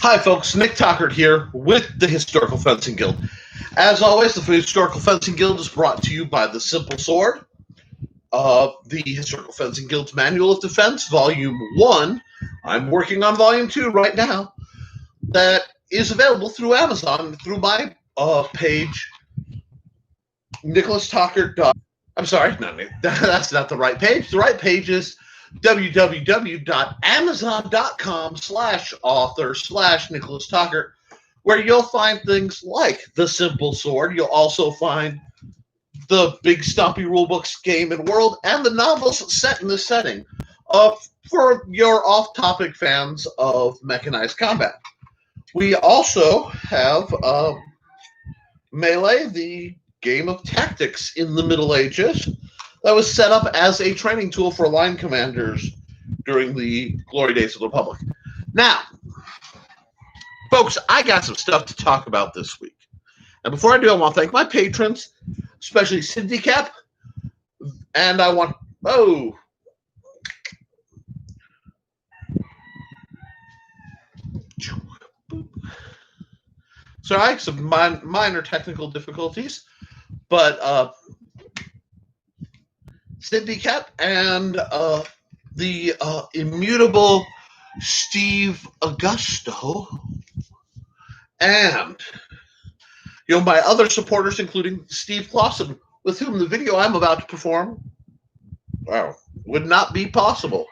Hi, folks. Nick Tockert here with the Historical Fencing Guild. As always, the Historical Fencing Guild is brought to you by The Simple Sword, the Historical Fencing Guild's Manual of Defense, Volume 1. I'm working on Volume 2 right now. That is available through Amazon through my page, Nicholas Tockert. I'm sorry, that's not the right page. The right page is www.amazon.com/author/Nicholas Tockert, where you'll find things like The Simple Sword. You'll also find the Big Stumpy Rulebooks Game and World and the novels set in this setting for your off-topic fans of mechanized combat. We also have Melee, the game of tactics in the Middle Ages, that was set up as a training tool for line commanders during the glory days of the Republic. Now, folks, I got some stuff to talk about this week. And before I do, I want to thank my patrons, especially Cindy Cap, and I want... Sorry, some minor technical difficulties, but Cindy Cap and the immutable Steve Augusto, and my other supporters, including Steve Clausen, with whom the video I'm about to perform, would not be possible.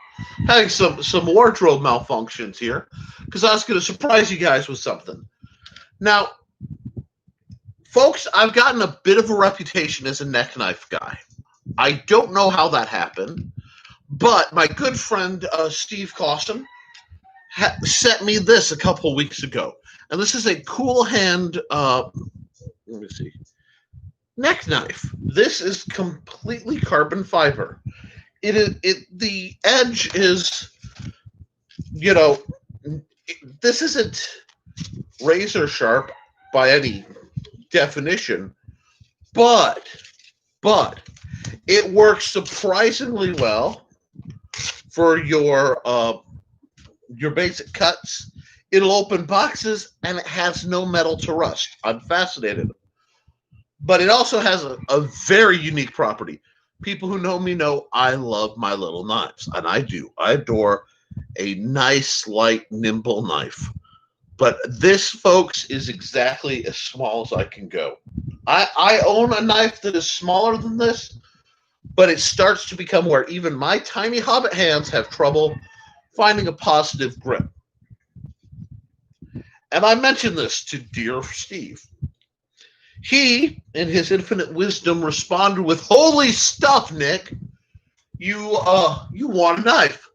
Having some wardrobe malfunctions here, because I was going to surprise you guys with something. Now, folks, I've gotten a bit of a reputation as a neck knife guy. I don't know how that happened, but my good friend Steve Clausen sent me this a couple weeks ago. And this is a Cool Hand, neck knife. This is completely carbon fiber. The edge is, this isn't razor sharp by any definition, but it works surprisingly well for your basic cuts. It'll open boxes, and it has no metal to rust. I'm fascinated. But it also has a very unique property. People who know me know I love my little knives, and I do. I adore a nice, light, nimble knife. But this, folks, is exactly as small as I can go. I own a knife that is smaller than this, but it starts to become where even my tiny hobbit hands have trouble finding a positive grip. And I mentioned this to dear Steve. He, in his infinite wisdom, responded with, "Holy stuff, Nick! You want a knife?"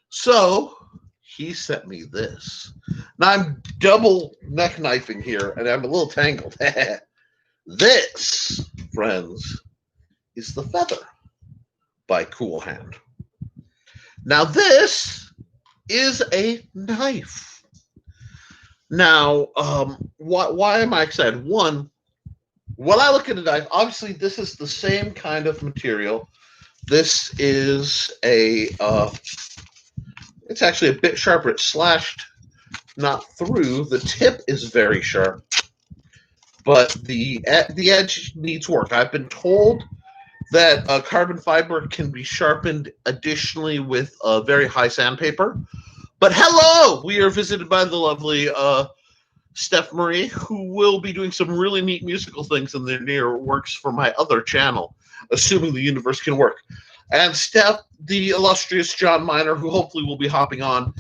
So he sent me this. Now I'm double neck knifing here, and I'm a little tangled. This, friends, is the Feather by Cool Hand. Now this is a knife. Now, why am I excited? One, when I look at a knife, obviously this is the same kind of material. This is it's actually a bit sharper. It's slashed, not through. The tip is very sharp, but the edge needs work. I've been told that carbon fiber can be sharpened additionally with very high sandpaper. But hello! We are visited by the lovely Steph Marie, who will be doing some really neat musical things in the near works for my other channel, assuming the universe can work. And Steph, the illustrious John Miner, who hopefully will be hopping on,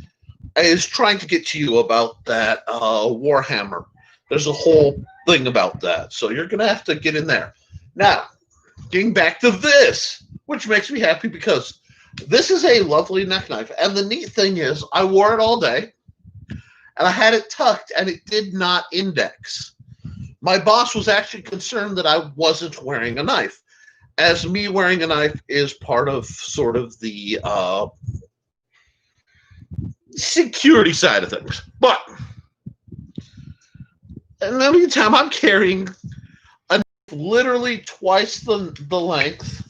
is trying to get to you about that Warhammer. There's a whole thing about that, so you're going to have to get in there. Now, getting back to this, which makes me happy because this is a lovely neck knife. And the neat thing is, I wore it all day, and I had it tucked, and it did not index. My boss was actually concerned that I wasn't wearing a knife, as me wearing a knife is part of sort of the security side of things. But in the meantime, I'm carrying a knife literally twice the length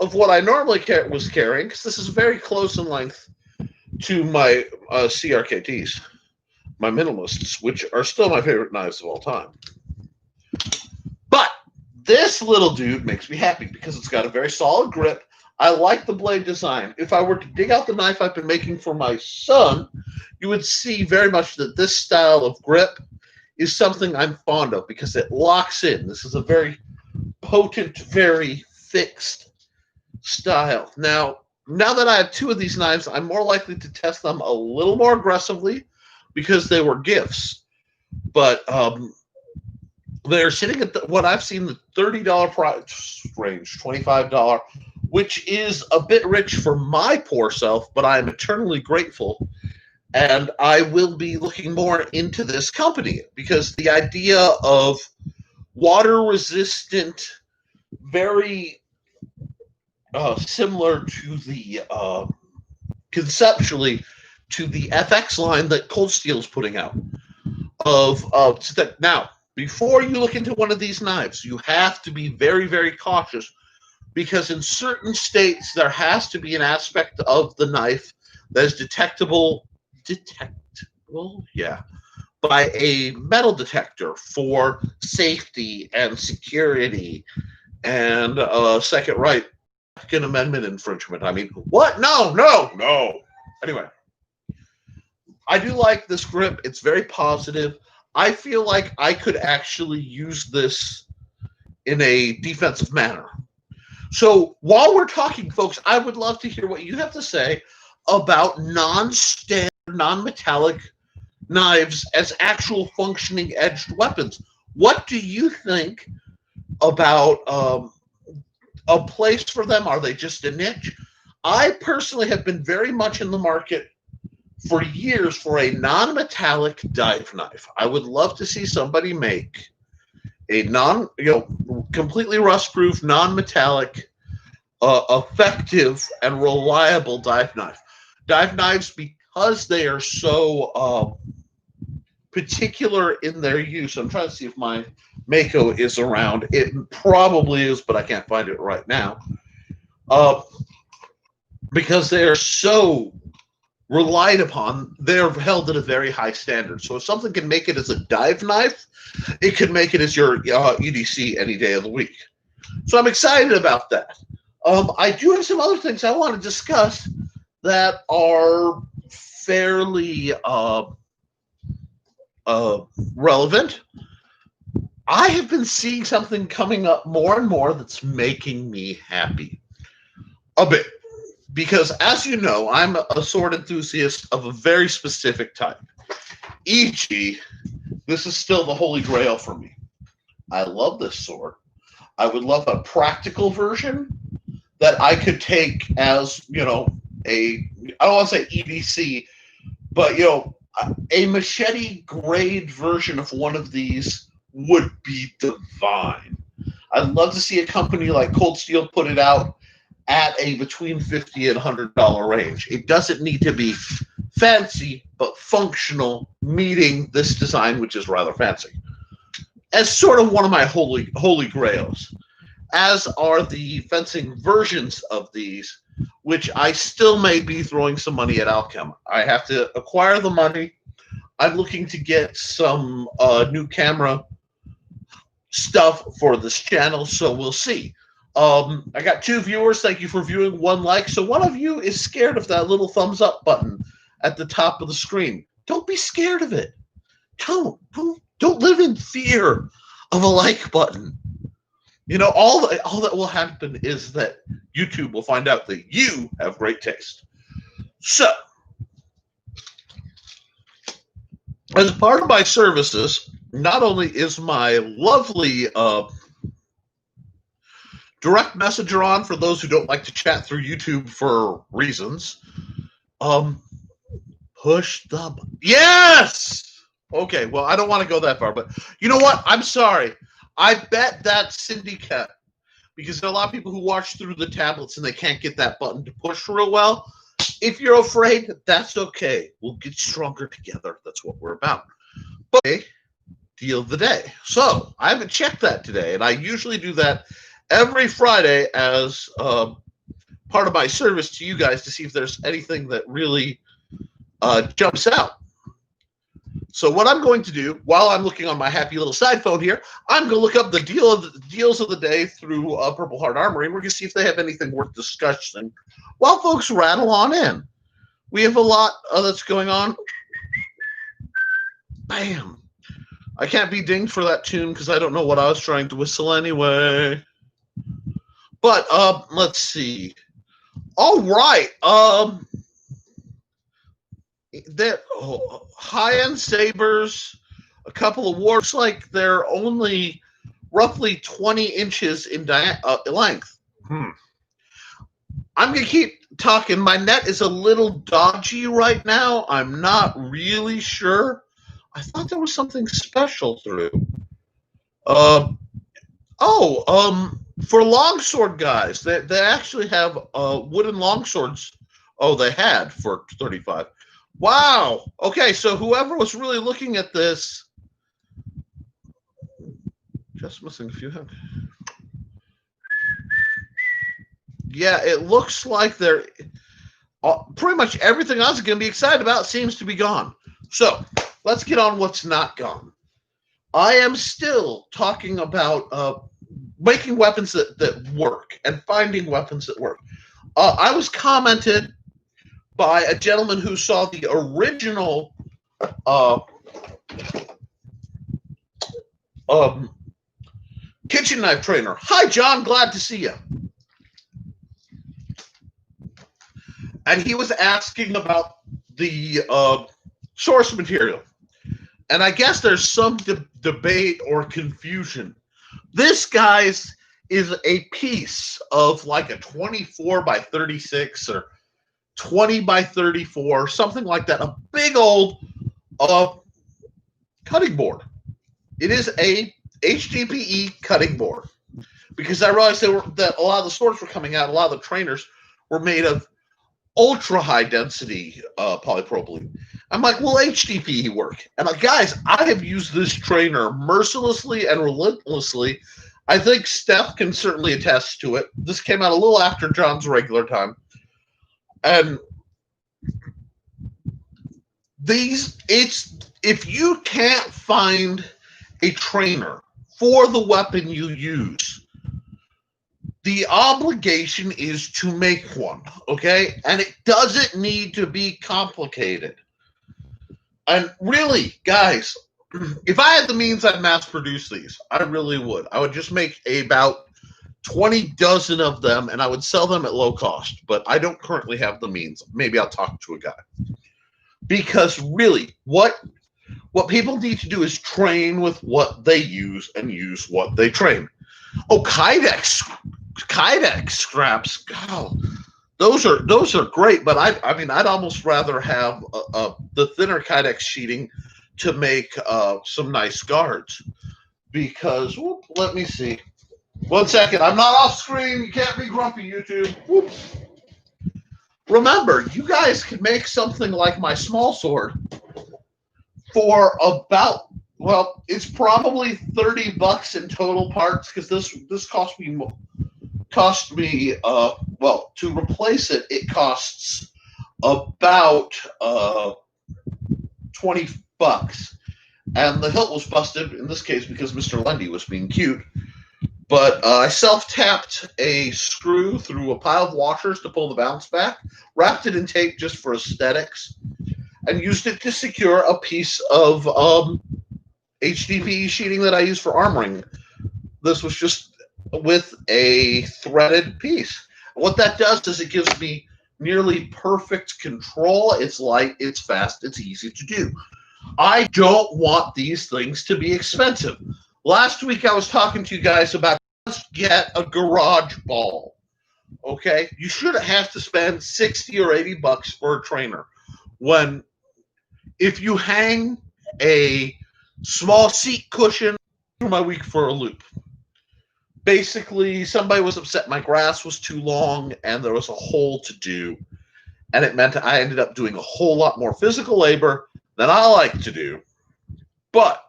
of what I normally was carrying, because this is very close in length to my CRKTs. my minimalists, which are still my favorite knives of all time. But this little dude makes me happy because it's got a very solid grip. I like the blade design. If I were to dig out the knife I've been making for my son, you would see very much that this style of grip is something I'm fond of because it locks in. This is a very potent, very fixed style. Now that I have two of these knives, I'm more likely to test them a little more aggressively because they were gifts. But they're sitting at what I've seen the $30 price range, $25, which is a bit rich for my poor self, but I am eternally grateful. And I will be looking more into this company because the idea of water-resistant, very similar to the conceptually to the FX line that Cold Steel is putting out. Now, before you look into one of these knives, you have to be very, very cautious because in certain states there has to be an aspect of the knife that is detectable, by a metal detector for safety and security and second right Second Amendment infringement. I mean, what? No. Anyway, I do like this grip. It's very positive. I feel like I could actually use this in a defensive manner. So while we're talking, folks, I would love to hear what you have to say about non-standard, non-metallic knives as actual functioning edged weapons. What do you think about a place for them? Are they just a niche? I personally have been very much in the market for years for a non-metallic dive knife. I would love to see somebody make a completely rust-proof, non-metallic, effective and reliable dive knife. Dive knives, because they are so particular in their use. I'm trying to see if my Mako is around. It probably is, but I can't find it right now. Because they are so relied upon, they're held at a very high standard. So if something can make it as a dive knife, it can make it as your EDC any day of the week. So I'm excited about that. I do have some other things I want to discuss that are fairly relevant. I have been seeing something coming up more and more that's making me happy. A bit. Because, as you know, I'm a sword enthusiast of a very specific type. E.g., this is still the holy grail for me. I love this sword. I would love a practical version that I could take as, I don't want to say EDC, but, a machete grade version of one of these would be divine. I'd love to see a company like Cold Steel put it out at a between $50 and $100 range. It doesn't need to be fancy, but functional, meeting this design, which is rather fancy. As sort of one of my holy grails, as are the fencing versions of these, which I still may be throwing some money at Alchem. I have to acquire the money. I'm looking to get some new camera stuff for this channel, so we'll see. I got 2 viewers. Thank you for viewing. 1 like. So one of you is scared of that little thumbs up button at the top of the screen. Don't be scared of it. Don't live in fear of a like button. All that will happen is that YouTube will find out that you have great taste. So, as part of my services, not only is my lovely direct messenger on for those who don't like to chat through YouTube for reasons, push the button. Yes! Okay, well, I don't want to go that far, but you know what? I'm sorry. I bet that's Cindy Cat, because there are a lot of people who watch through the tablets and they can't get that button to push real well. If you're afraid, that's okay. We'll get stronger together. That's what we're about. But deal of the day. So I haven't checked that today, and I usually do that every Friday as part of my service to you guys to see if there's anything that really jumps out. So what I'm going to do while I'm looking on my happy little side phone here, I'm going to look up the deals of the day through Purple Heart Armory, and we're going to see if they have anything worth discussing while folks rattle on in. We have a lot that's going on. Bam. I can't be dinged for that tune because I don't know what I was trying to whistle anyway. But let's see. All right. High-end sabers, a couple of warps, like they're only roughly 20 inches in length. I'm going to keep talking. My net is a little dodgy right now. I'm not really sure. I thought there was something special through. For longsword guys, they actually have wooden longswords. Oh, they had for 35. Wow. Okay, so whoever was really looking at this, just missing a few. Yeah, it looks like they're pretty much everything I was going to be excited about seems to be gone. So let's get on what's not gone. I am still talking about making weapons that work and finding weapons that work. I was commented by a gentleman who saw the original kitchen knife trainer. Hi, John. Glad to see you. And he was asking about the source material. And I guess there's some debate or confusion. This, guys, is a piece of like a 24 by 36 or 20 by 34, something like that. A big old cutting board. It is a HDPE cutting board. Because I realized that a lot of the swords were coming out, a lot of the trainers were made of ultra high density polypropylene. I'm like, will HDPE work? And guys, I have used this trainer mercilessly and relentlessly. I think Steph can certainly attest to it. This came out a little after John's regular time. And if you can't find a trainer for the weapon you use, the obligation is to make one, okay? And it doesn't need to be complicated. And really, guys, if I had the means, I'd mass produce these. I really would. I would just make about 20 dozen of them, and I would sell them at low cost. But I don't currently have the means. Maybe I'll talk to a guy. Because really, what people need to do is train with what they use and use what they train. Oh, Kydex scraps, God, those are great. But I'd almost rather have the thinner Kydex sheeting to make some nice guards. Because let me see. 1 second, I'm not off screen. You can't be grumpy, YouTube. Whoops. Remember, you guys can make something like my small sword for about, well, it's probably $30 in total parts, because this cost me to replace it costs about $20, and the hilt was busted in this case because Mr. Lundy was being cute. But I self-tapped a screw through a pile of washers to pull the balance back, wrapped it in tape just for aesthetics, and used it to secure a piece of HDPE sheeting that I use for armoring. This was just with a threaded piece. What that does is it gives me nearly perfect control. It's light, it's fast, it's easy to do. I don't want these things to be expensive. Last week I was talking to you guys about just get a garage ball. Okay? You shouldn't have to spend $60 or $80 for a trainer. When if you hang a small seat cushion through my week for a loop. Basically, somebody was upset my grass was too long and there was a hole to do. And it meant I ended up doing a whole lot more physical labor than I like to do. But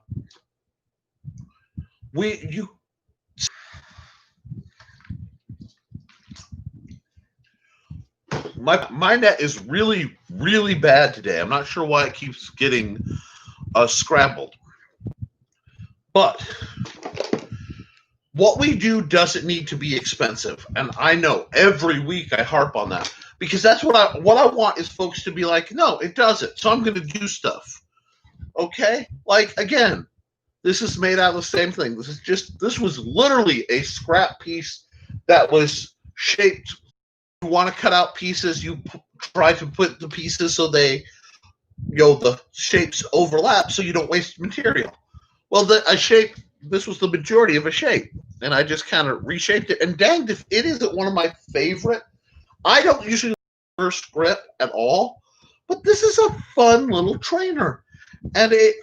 my net is really, really bad today. I'm not sure why it keeps getting scrambled. But what we do doesn't need to be expensive, and I know every week I harp on that because that's what I want is folks to be like, no, it doesn't. So I'm going to do stuff. Okay, like again, this is made out of the same thing. This was literally a scrap piece that was shaped. You want to cut out pieces, you try to put the pieces so they, the shapes overlap so you don't waste material. Well, this was the majority of a shape, and I just kind of reshaped it. And danged if it isn't one of my favorite. I don't usually reverse grip at all, but this is a fun little trainer. And it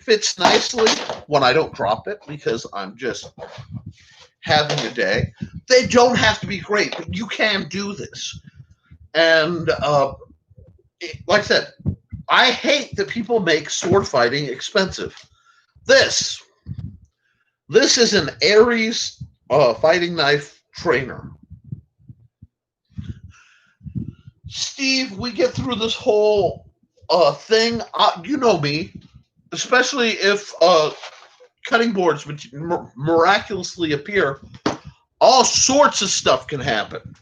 fits nicely when I don't drop it because I'm just having a day. They don't have to be great, but you can do this. And like I said, I hate that people make sword fighting expensive. This is an Ares fighting knife trainer. Steve, we get through this whole thing. You know me, especially if cutting boards miraculously appear. All sorts of stuff can happen.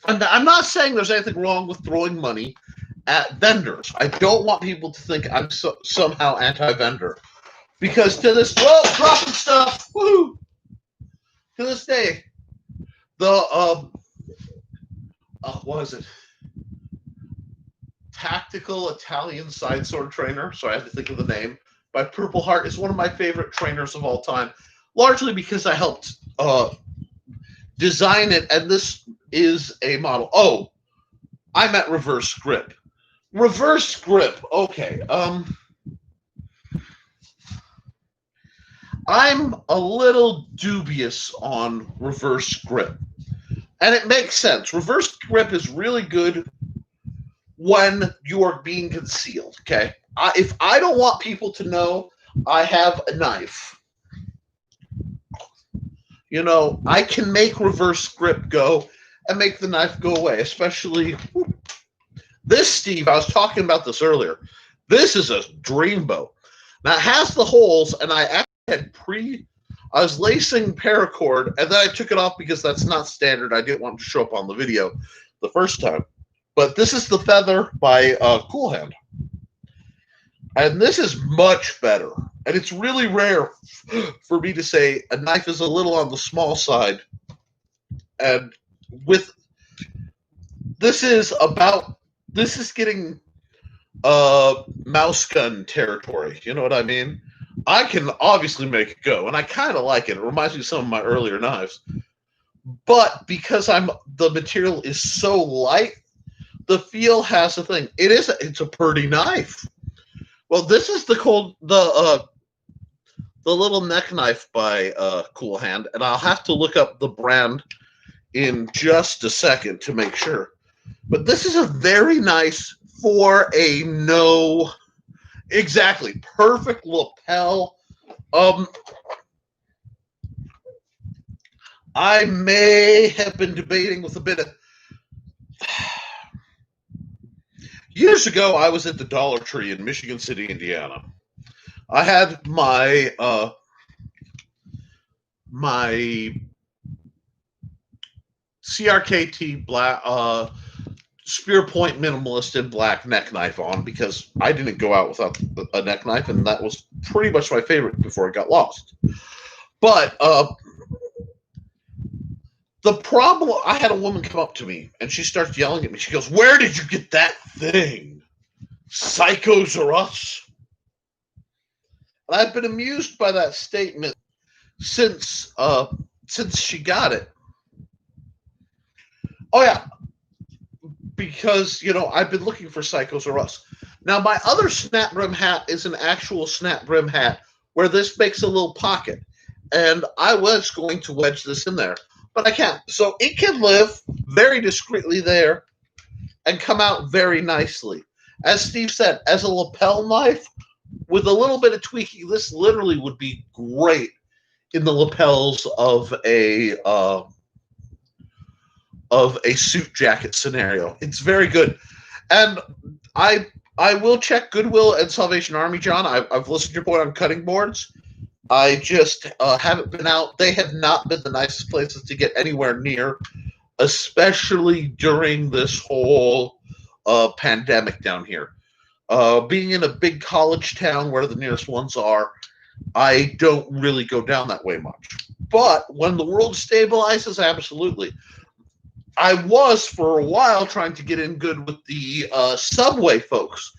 And I'm not saying there's anything wrong with throwing money at vendors. I don't want people to think I'm somehow anti-vendor. Because to this, dropping stuff, woo! To this day, the, what is it? Tactical Italian Side Sword Trainer, so I have to think of the name, by Purple Heart is one of my favorite trainers of all time, largely because I helped design it, and this is a model. Oh, I meant reverse grip. Reverse grip, okay. I'm a little dubious on reverse grip. And it makes sense. Reverse grip is really good when you are being concealed, okay? If I don't want people to know I have a knife, I can make reverse grip go and make the knife go away, especially this, Steve, I was talking about this earlier. This is a dream bow. Now, it has the holes, and I actually had I was lacing paracord, and then I took it off because that's not standard. I didn't want it to show up on the video the first time. But this is the feather by Cool Hand. And this is much better. And it's really rare for me to say a knife is a little on the small side. And this is getting mouse gun territory. You know what I mean? I can obviously make it go, and I kind of like it. It reminds me of some of my earlier knives. But because the material is so light, the feel has a thing. It's a pretty knife. Well, this is the little neck knife by Cool Hand, and I'll have to look up the brand in just a second to make sure. But this is a very nice exactly perfect lapel. I may have been debating with a bit of. Years ago, I was at the Dollar Tree in Michigan City, Indiana. I had my CRKT black spear point minimalist in black neck knife on because I didn't go out without a neck knife, and that was pretty much my favorite before it got lost. But the problem, I had a woman come up to me, and she starts yelling at me. She goes, "Where did you get that thing? Psychos or us?" And I've been amused by that statement since she got it. Oh, yeah. Because, I've been looking for Psychos or us. Now, my other snap brim hat is an actual snap brim hat where this makes a little pocket. And I was going to wedge this in there, but I can't. So it can live very discreetly there and come out very nicely. As Steve said, as a lapel knife, with a little bit of tweaking, this literally would be great in the lapels of a suit jacket scenario. It's very good. And I I will check Goodwill and Salvation Army, John. I've listened to your point on cutting boards. I just haven't been out. They have not been the nicest places to get anywhere near, especially during this whole pandemic down here. Being in a big college town where the nearest ones are, I don't really go down that way much. But when the world stabilizes, absolutely. I was for a while trying to get in good with the Subway folks,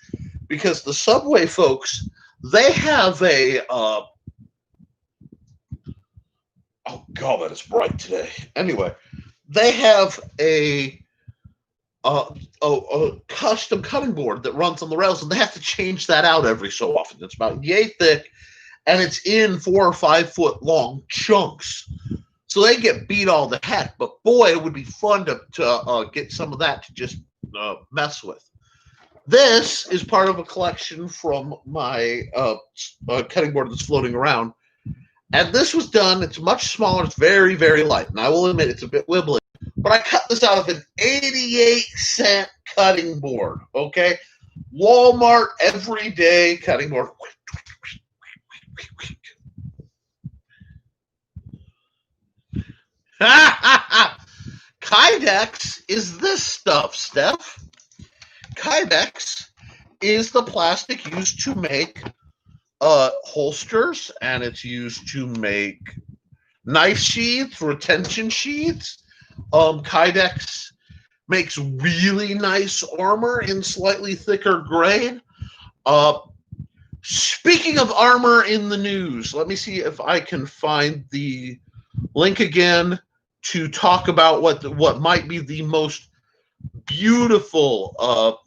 because the Subway folks, they have a oh god, that is bright today. Anyway, they have a custom cutting board that runs on the rails, and they have to change that out every so often. It's about yay thick, and it's in 4 or 5 foot long chunks. So they get beat all to heck. But boy, it would be fun to get some of that to just mess with. This is part of a collection from my cutting board that's floating around. And this was done, it's much smaller, it's very, very light. And I will admit it's a bit wibbly. But I cut this out of an 88-cent cutting board, okay? Walmart everyday cutting board. Kydex is this stuff, Steph. Kydex is the plastic used to make holsters, and it's used to make knife sheaths, retention sheaths. Kydex makes really nice armor in slightly thicker grade. Speaking of armor in the news, let me see if I can find the link again to talk about what might be the most beautiful.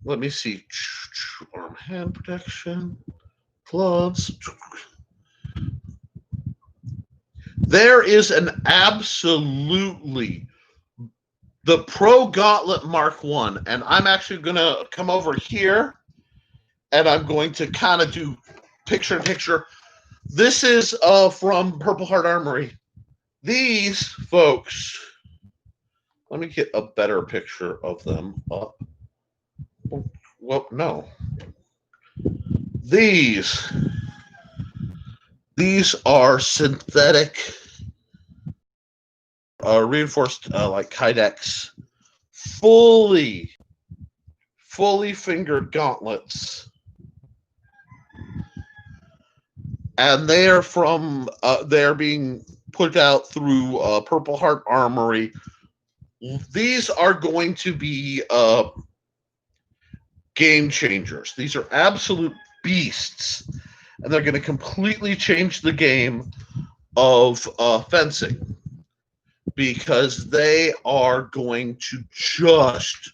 Let me see. Arm hand protection, gloves. There is an absolutely the Pro-Gauntlet Mark 1, and I'm actually going to come over here, and I'm going to kind of do picture-in-picture. This is from Purple Heart Armory. These folks, let me get a better picture of them up. Well, no. These are synthetic reinforced like Kydex fully fingered gauntlets, and they are from they're being put out through Purple Heart Armory. These are going to be game changers. These are absolute beasts, and they're going to completely change the game of fencing, because they are going to just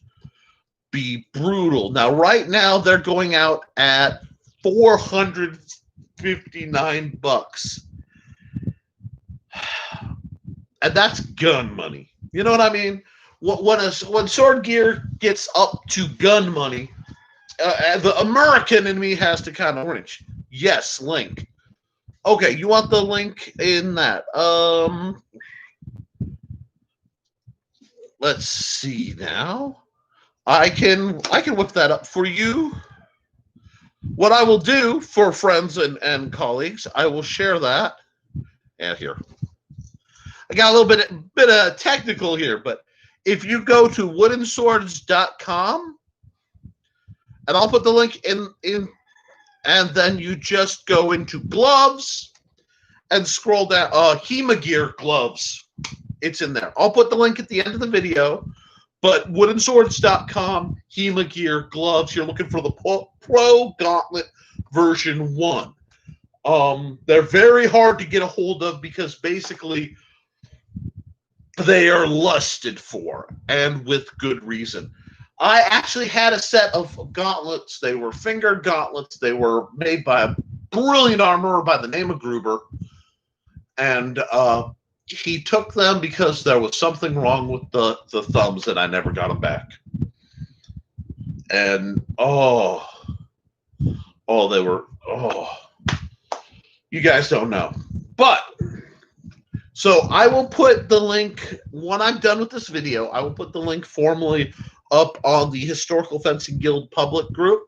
be brutal. Now, right now, they're going out at $459, and that's gun money. You know what I mean? When sword gear gets up to gun money, the American in me has to kind of wrench. Yes, link. Okay, you want the link in that? Let's see now. I can whip that up for you. What I will do for friends and colleagues, I will share that. And here, I got a little bit of technical here, but if you go to woodenswords.com, and I'll put the link in, and then you just go into gloves and scroll down. Hemagear gloves. It's in there. I'll put the link at the end of the video. But woodenswords.com, Hemagear gloves. You're looking for the Pro-Gauntlet version 1. They're very hard to get a hold of because basically they are lusted for, and with good reason. I actually had a set of gauntlets. They were fingered gauntlets. They were made by a brilliant armorer by the name of Gruber. And he took them because there was something wrong with the thumbs, and I never got them back. And, they were, you guys don't know. But, so I will put the link, when I'm done with this video, I will put the link formally up on the Historical Fencing Guild public group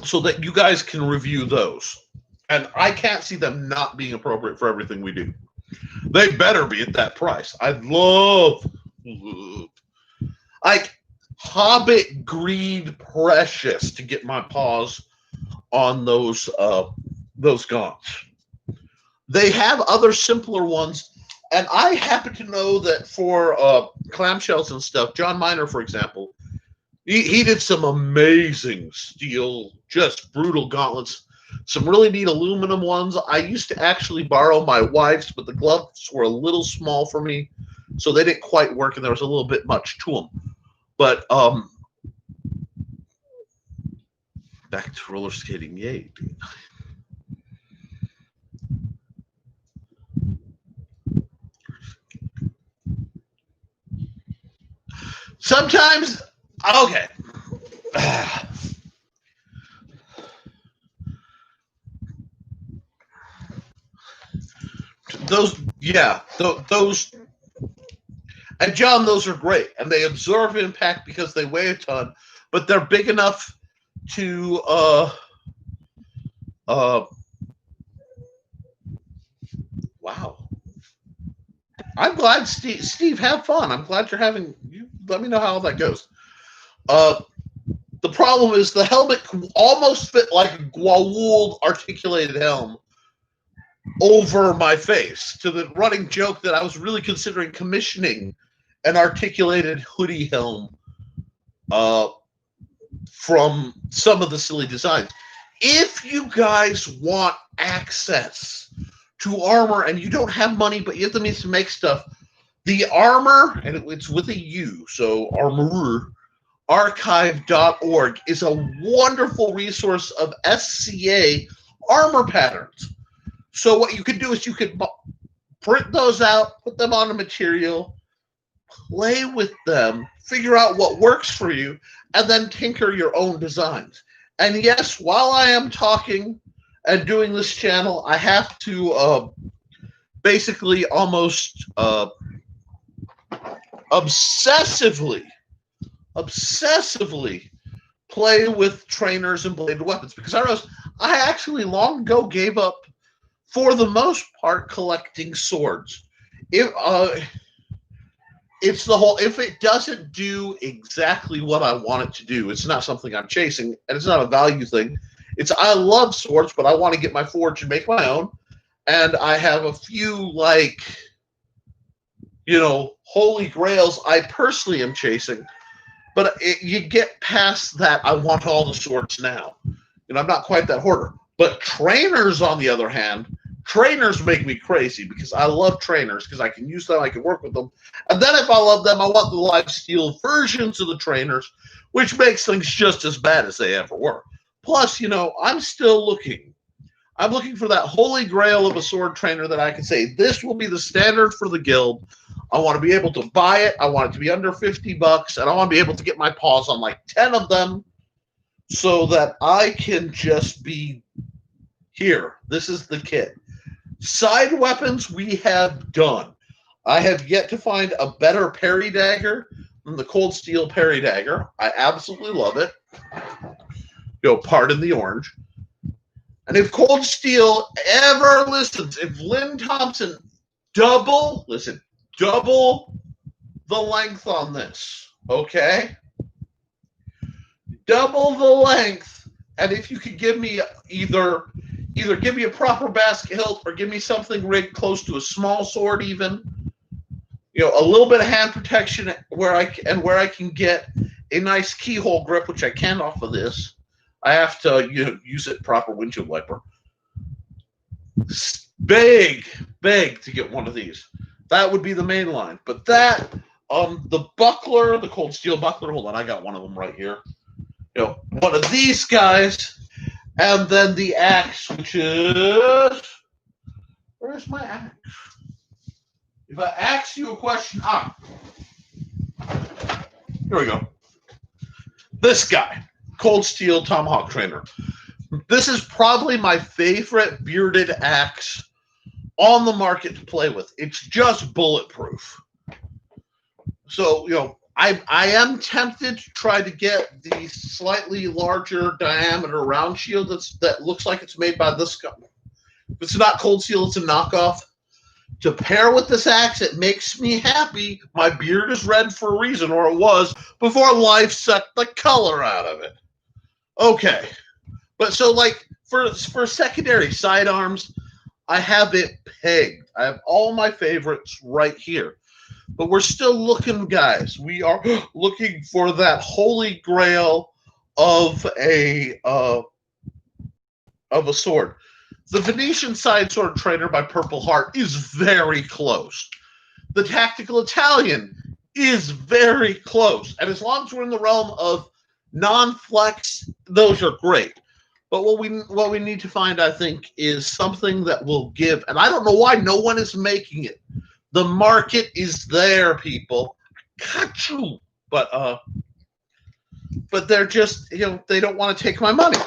so that you guys can review those. And I can't see them not being appropriate for everything we do. They better be at that price. I'd love like Hobbit greed precious to get my paws on those gaunts. They have other simpler ones, and I happen to know that for clamshells and stuff, John Miner, for example, he did some amazing steel, just brutal gauntlets. Some really neat aluminum ones. I used to actually borrow my wife's, but the gloves were a little small for me, so they didn't quite work, and there was a little bit much to them. But back to roller skating, yay! Sometimes, okay. Those, yeah, those, and John, those are great, and they absorb impact because they weigh a ton, but they're big enough to, wow. I'm glad, Steve, have fun. I'm glad you're having, you let me know how that goes. The problem is the helmet almost fit like a Gwawold articulated helm over my face, to the running joke that I was really considering commissioning an articulated hoodie helm from some of the silly designs. If you guys want access to armor and you don't have money but you have the means to make stuff, the armor, and it's with a U, so armor, archive.org is a wonderful resource of SCA armor patterns. So what you could do is you could print those out, put them on a material, play with them, figure out what works for you, and then tinker your own designs. And yes, while I am talking and doing this channel, I have to basically almost obsessively play with trainers and bladed weapons, because I realized I actually long ago gave up, for the most part, collecting swords. It's the whole, if it doesn't do exactly what I want it to do, it's not something I'm chasing, and it's not a value thing. It's, I love swords, but I want to get my forge and make my own, and I have a few, like, you know, holy grails I personally am chasing, but you get past that, I want all the swords now, and I'm not quite that hoarder. But trainers, on the other hand, trainers make me crazy, because I love trainers, because I can use them, I can work with them. And then if I love them, I want the live steel versions of the trainers, which makes things just as bad as they ever were. Plus, you know, I'm still looking. I'm looking for that holy grail of a sword trainer that I can say, this will be the standard for the guild. I want to be able to buy it. I want it to be under $50, and I want to be able to get my paws on like 10 of them so that I can just be here. This is the kit. Side weapons we have done. I have yet to find a better parry dagger than the Cold Steel parry dagger. I absolutely love it. You know, pardon the orange. And if Cold Steel ever listens, if Lynn Thompson double the length on this, okay? Double the length, and if you could give me either give me a proper basket hilt or give me something rigged close to a small sword, even, you know, a little bit of hand protection where I can get a nice keyhole grip, which I can't off of this. I have to, you know, use it proper windshield wiper. Big to get one of these. That would be the main line. But that, the buckler, the Cold Steel buckler. Hold on, I got one of them right here. You know, one of these guys. And then the axe, which is, where's my axe? If I ask you a question, here we go. This guy, Cold Steel Tomahawk Trainer. This is probably my favorite bearded axe on the market to play with. It's just bulletproof. So, I am tempted to try to get the slightly larger diameter round shield that looks like it's made by this company. If it's not Cold Steel, it's a knockoff. To pair with this axe, it makes me happy. My beard is red for a reason, or it was, before life sucked the color out of it. Okay. But so, like, for secondary sidearms, I have it pegged. I have all my favorites right here. But we're still looking, guys. We are looking for that holy grail of a sword. The Venetian Side Sword Trainer by Purple Heart is very close. The Tactical Italian is very close. And as long as we're in the realm of non-flex, those are great. But what we need to find, I think, is something that will give. And I don't know why no one is making it. The market is there, people. Got you. But they're just, they don't want to take my money.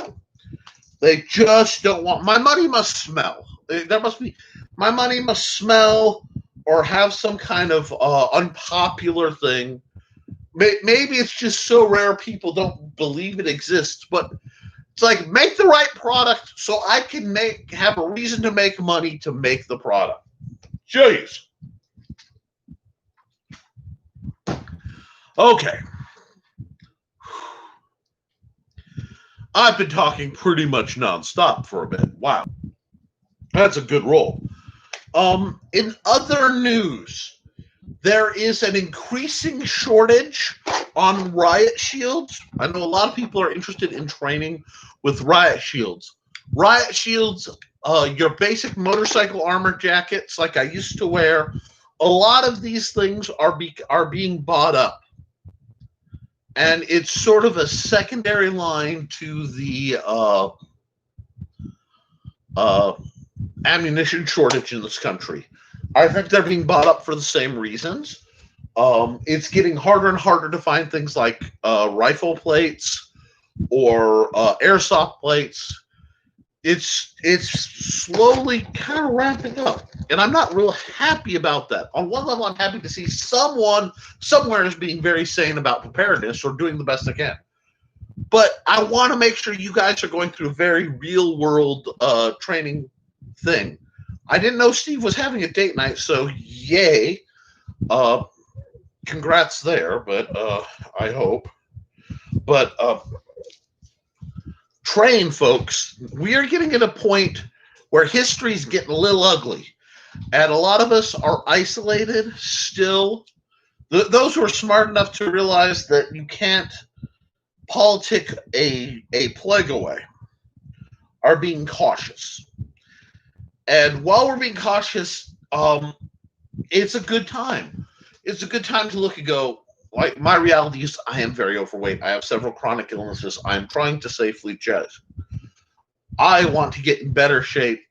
They just don't want. My money must smell. There must be. My money must smell or have some kind of unpopular thing. Maybe it's just so rare people don't believe it exists. But it's like, make the right product so I can have a reason to make money to make the product. Jeez. Okay. I've been talking pretty much nonstop for a bit. Wow. That's a good roll. In other news, there is an increasing shortage on riot shields. I know a lot of people are interested in training with riot shields. Riot shields, your basic motorcycle armor jackets like I used to wear, a lot of these things are being bought up. And it's sort of a secondary line to the ammunition shortage in this country. I think they're being bought up for the same reasons. It's getting harder and harder to find things like rifle plates or airsoft plates. It's slowly kind of ramping up, and I'm not real happy about that. On one level, I'm happy to see someone somewhere is being very sane about preparedness or doing the best they can. But I want to make sure you guys are going through a very real world training thing. I didn't know Steve was having a date night, so yay. Congrats there, but I hope. But train, folks. We are getting at a point where history's getting a little ugly. And a lot of us are isolated still. Those who are smart enough to realize that you can't politic a plague away are being cautious. And while we're being cautious, it's a good time. It's a good time to look and go, like, my reality is I am very overweight. I have several chronic illnesses. I'm trying to safely judge. I want to get in better shape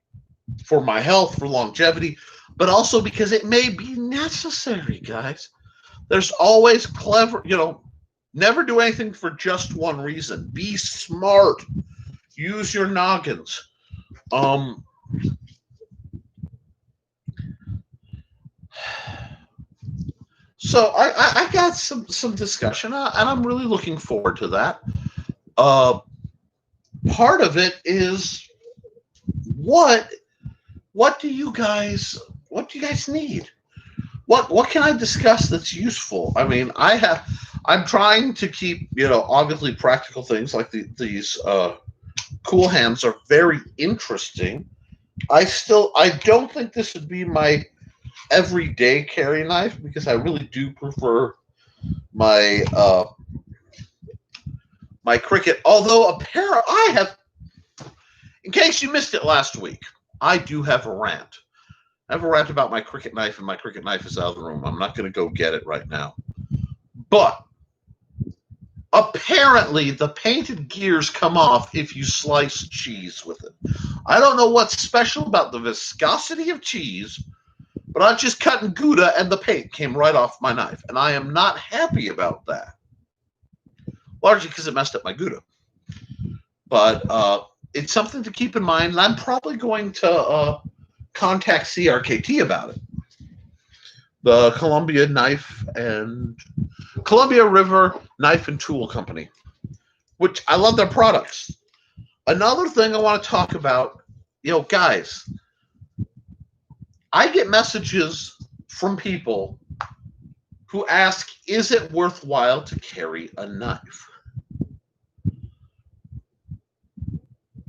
for my health, for longevity, but also because it may be necessary, guys. There's always clever, never do anything for just one reason. Be smart. Use your noggins. So I got some discussion, and I'm really looking forward to that. Part of it is what do you guys need? What can I discuss that's useful? I mean, I'm trying to keep, obviously practical things like these cool hands are very interesting. I don't think this would be my everyday carry knife because I really do prefer my my cricket. Although in case you missed it last week, I do have a rant. I have a rant about my cricket knife, and my cricket knife is out of the room. I'm not going to go get it right now. But apparently, the painted gears come off if you slice cheese with it. I don't know what's special about the viscosity of cheese, but I'm just cutting Gouda, and the paint came right off my knife. And I am not happy about that. Largely because it messed up my Gouda. But it's something to keep in mind, and I'm probably going to contact CRKT about it. the Columbia River Knife and Tool Company, which I love their products. Another thing I want to talk about, guys, I get messages from people who ask, is it worthwhile to carry a knife?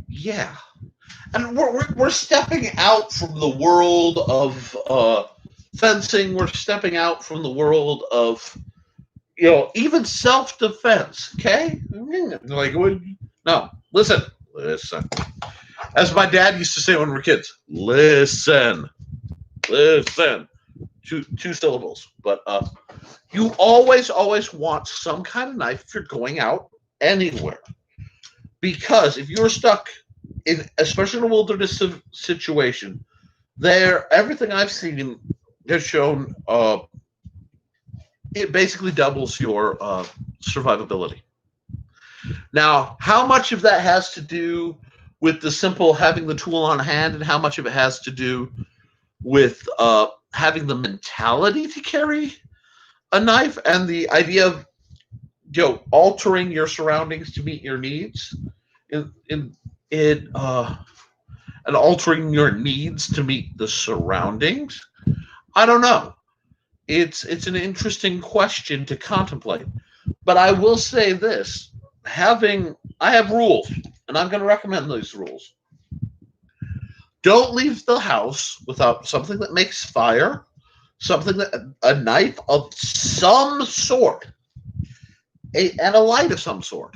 Yeah. And we're stepping out from the world of fencing. We're stepping out from the world of, even self-defense, okay? Like, no, listen. As my dad used to say when we were kids, listen. Two syllables. But you always want some kind of knife if you're going out anywhere. Because if you're stuck especially in a wilderness situation, everything I've seen has shown it basically doubles your survivability. Now, how much of that has to do with the simple having the tool on hand, and how much of it has to do with having the mentality to carry a knife and the idea of altering your surroundings to meet your needs, and altering your needs to meet the surroundings? I don't know. It's an interesting question to contemplate. But I will say this. I have rules, and I'm going to recommend these rules. Don't leave the house without something that makes fire, a knife of some sort, and a light of some sort.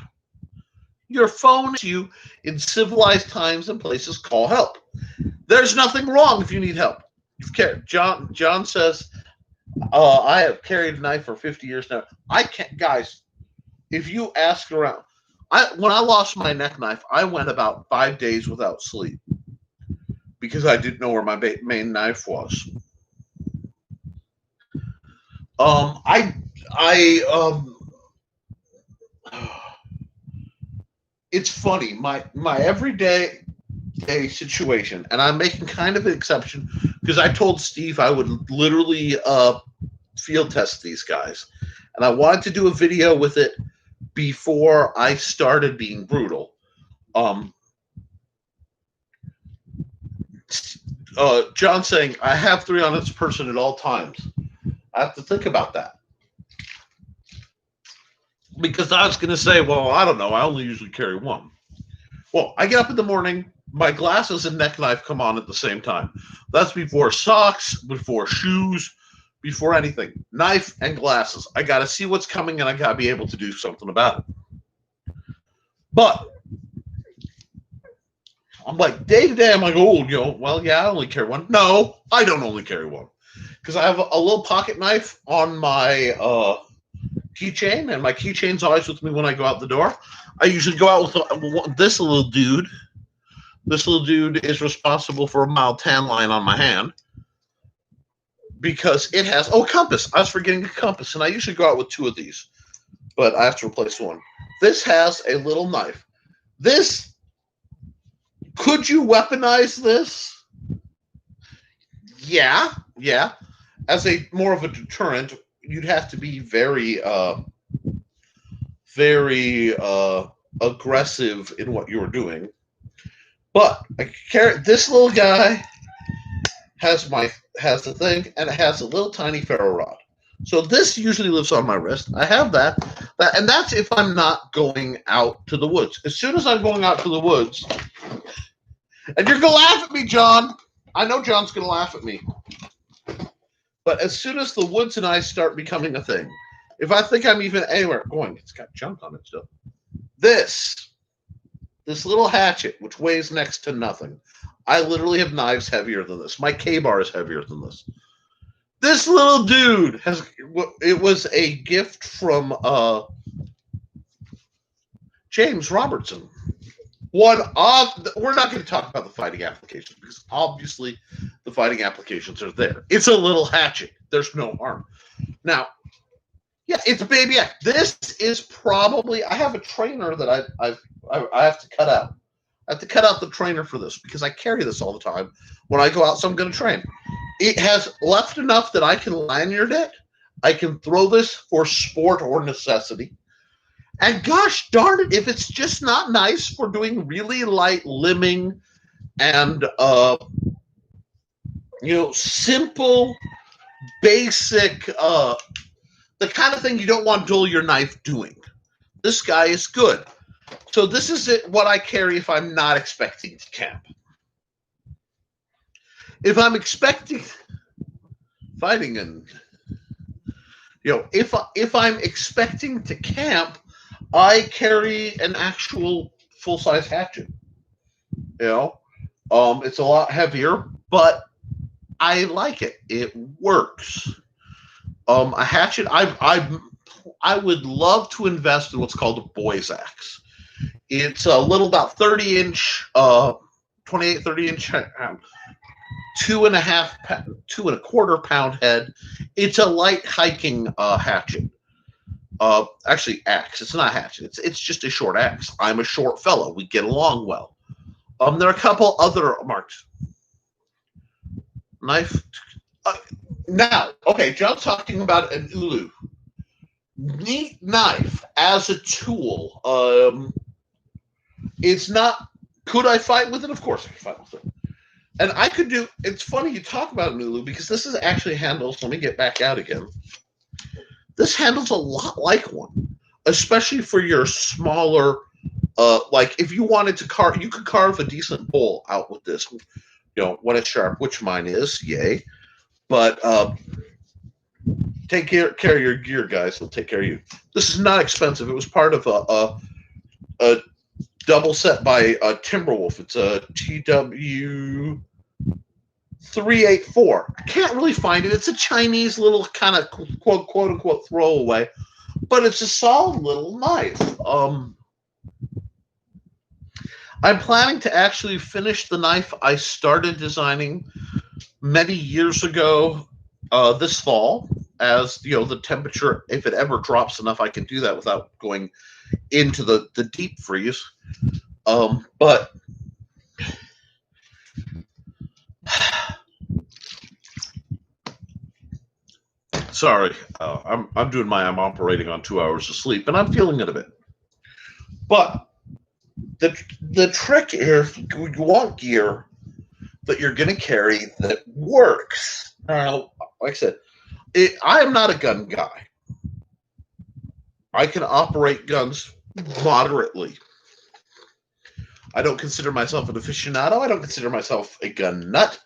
Your phone, you in civilized times and places, call help. There's nothing wrong if you need help. John says, I have carried a knife for 50 years now. I can't, guys. If you ask around, when I lost my neck knife, I went about 5 days without sleep because I didn't know where my main knife was. It's funny. My everyday situation, and I'm making kind of an exception because I told Steve I would literally field test these guys, and I wanted to do a video with it before I started being brutal. John saying I have 3 on its person at all times. I have to think about that. Because I was going to say, well, I don't know. I only usually carry 1. Well, I get up in the morning. My glasses and neck knife come on at the same time. That's before socks, before shoes, before anything. Knife and glasses. I got to see what's coming, and I got to be able to do something about it. But I'm like, day to day, I'm like, well, yeah, I only carry 1. No, I don't only carry 1. Because I have a little pocket knife on my keychain, and my keychain's always with me when I go out the door. I usually go out with this little dude. This little dude is responsible for a mild tan line on my hand because it has compass. I was forgetting a compass, and I usually go out with 2 of these, but I have to replace 1. This has a little knife. Could you weaponize this? Yeah. As more of a deterrent, you'd have to be very aggressive in what you were doing. But this little guy has the thing, and it has a little tiny ferro rod. So this usually lives on my wrist. I have that, and that's if I'm not going out to the woods. As soon as I'm going out to the woods, and you're gonna laugh at me, John. I know John's gonna laugh at me. But as soon as the woods and I start becoming a thing, if I think I'm even anywhere going, it's got junk on it still. This little hatchet, which weighs next to nothing. I literally have knives heavier than this. My K-bar is heavier than this. This little dude it was a gift from James Robertson. We're not going to talk about the fighting applications because obviously the fighting applications are there. It's a little hatchet. There's no harm. Now, yeah, it's a baby act. This is probably, I have a trainer that I have to cut out. I have to cut out the trainer for this because I carry this all the time when I go out, so I'm going to train. It has left enough that I can lanyard it. I can throw this for sport or necessity. And gosh darn it, if it's just not nice for doing really light limbing and simple, basic, the kind of thing you don't want to dull your knife doing. This guy is good. So this is what I carry if I'm not expecting to camp. If I'm expecting fighting and if I'm expecting to camp, I carry an actual full-size hatchet. It's a lot heavier, but I like it. It works. A hatchet. I would love to invest in what's called a boy's axe. It's a little about 30-inch, 28, 30-inch, 2.25 pound head. It's a light hiking hatchet. Actually, axe. It's not a hatchet. It's just a short axe. I'm a short fellow. We get along well. There are a couple other marks. Knife. Now, okay, John's talking about an ulu. Neat knife as a tool. It's not. Could I fight with it? Of course I could fight with it. And I could do. It's funny you talk about an ulu because this is actually handles. Let me get back out again. This handles a lot like one, especially for your smaller. Like if you wanted to carve, you could carve a decent bowl out with this. When it's sharp, which mine is, yay. But take care of your gear, guys. It'll take care of you. This is not expensive. It was part of a double set by Timberwolf. It's a TW 384. I can't really find it. It's a Chinese little kind of quote unquote throwaway, but it's a solid little knife. I'm planning to actually finish the knife I started designing many years ago this fall, as the temperature, if it ever drops enough, I can do that without going into the deep freeze. But sorry, I'm operating on 2 hours of sleep, and I'm feeling it a bit. But the trick is you want gear that you're going to carry that works. Now, like I said, I am not a gun guy. I can operate guns moderately. I don't consider myself an aficionado. I don't consider myself a gun nut.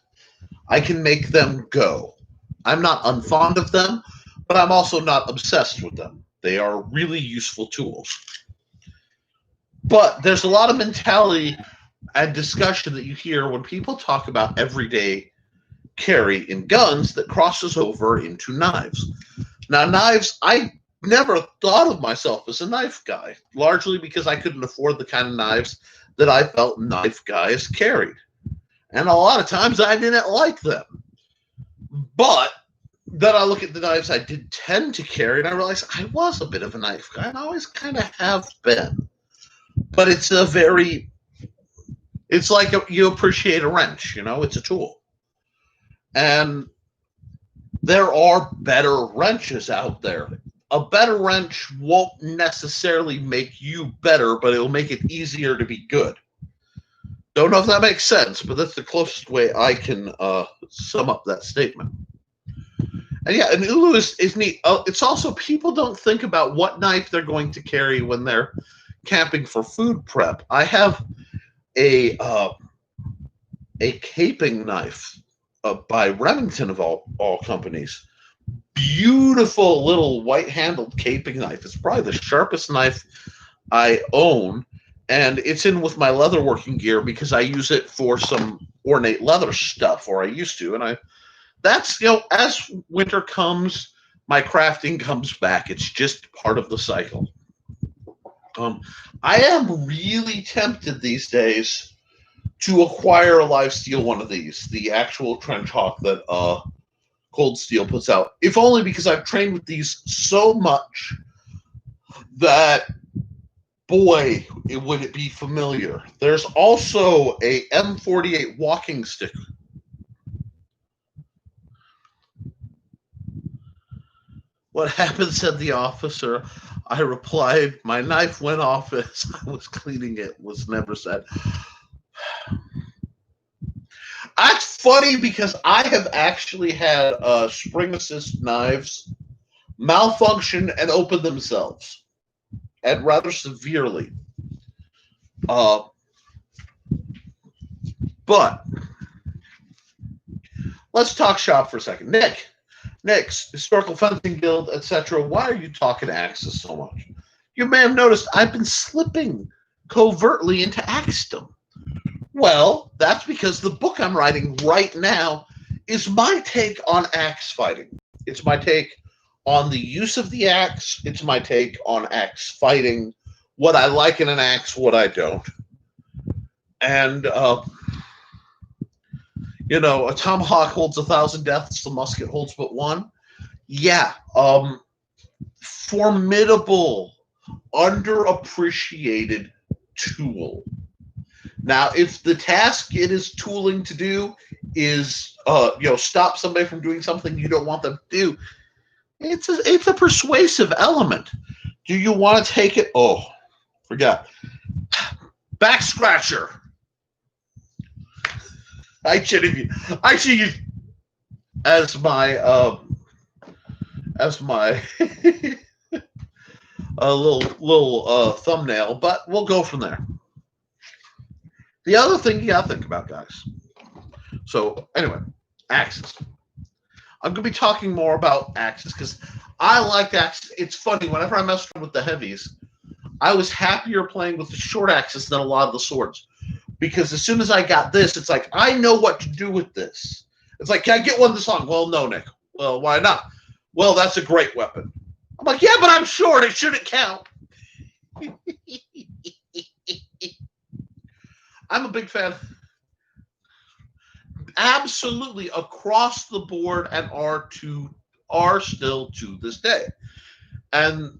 I can make them go. I'm not unfond of them, but I'm also not obsessed with them. They are really useful tools. But there's a lot of mentality and discussion that you hear when people talk about everyday carry in guns that crosses over into knives. Now, knives, I never thought of myself as a knife guy, largely because I couldn't afford the kind of knives that I felt knife guys carried. And a lot of times I didn't like them. But then I look at the knives I did tend to carry, and I realize I was a bit of a knife guy, and I always kind of have been. But it's like you appreciate a wrench, it's a tool. And there are better wrenches out there. A better wrench won't necessarily make you better, but it'll make it easier to be good. Don't know if that makes sense, but that's the closest way I can sum up that statement. And yeah, an ulu is neat. It's also, people don't think about what knife they're going to carry when they're camping for food prep. I have a caping knife by Remington of all companies. Beautiful little white-handled caping knife. It's probably the sharpest knife I own, and it's in with my leatherworking gear because I use it for some ornate leather stuff, or I used to, and that's as winter comes, my crafting comes back. It's just part of the cycle. I am really tempted these days to acquire a live steel one of these, the actual trench hawk that Cold Steel puts out, if only because I've trained with these so much that, boy, would it be familiar. There's also a M48 walking stick What happened, said the officer. I replied, my knife went off as I was cleaning it, was never said. That's funny because I have actually had spring assist knives malfunction and open themselves, and rather severely. Uh, but let's talk shop for a second. Nick's Historical Fencing Guild, etc. Why are you talking Axis so much? You may have noticed I've been slipping covertly into Axedom. Well, that's because the book I'm writing right now is my take on axe fighting. It's my take on the use of the axe. It's my take on axe fighting, what I like in an axe, what I don't. And, a tomahawk holds 1,000 deaths, the musket holds but one. Yeah, formidable, underappreciated tool. Now, if the task it is tooling to do is, stop somebody from doing something you don't want them to do, it's a persuasive element. Do you want to take it? Oh, forgot. Back scratcher. I should use as my a little thumbnail, but we'll go from there. The other thing you gotta think about, guys. So anyway, axes. I'm gonna be talking more about axes because I like axes. It's funny, whenever I messed with the heavies, I was happier playing with the short axes than a lot of the swords. Because as soon as I got this, it's like, I know what to do with this. It's like, can I get one this long? Well, no, Nick. Well, why not? Well, that's a great weapon. I'm like, yeah, but I'm short. It shouldn't count. I'm a big fan. Absolutely across the board and are still to this day. And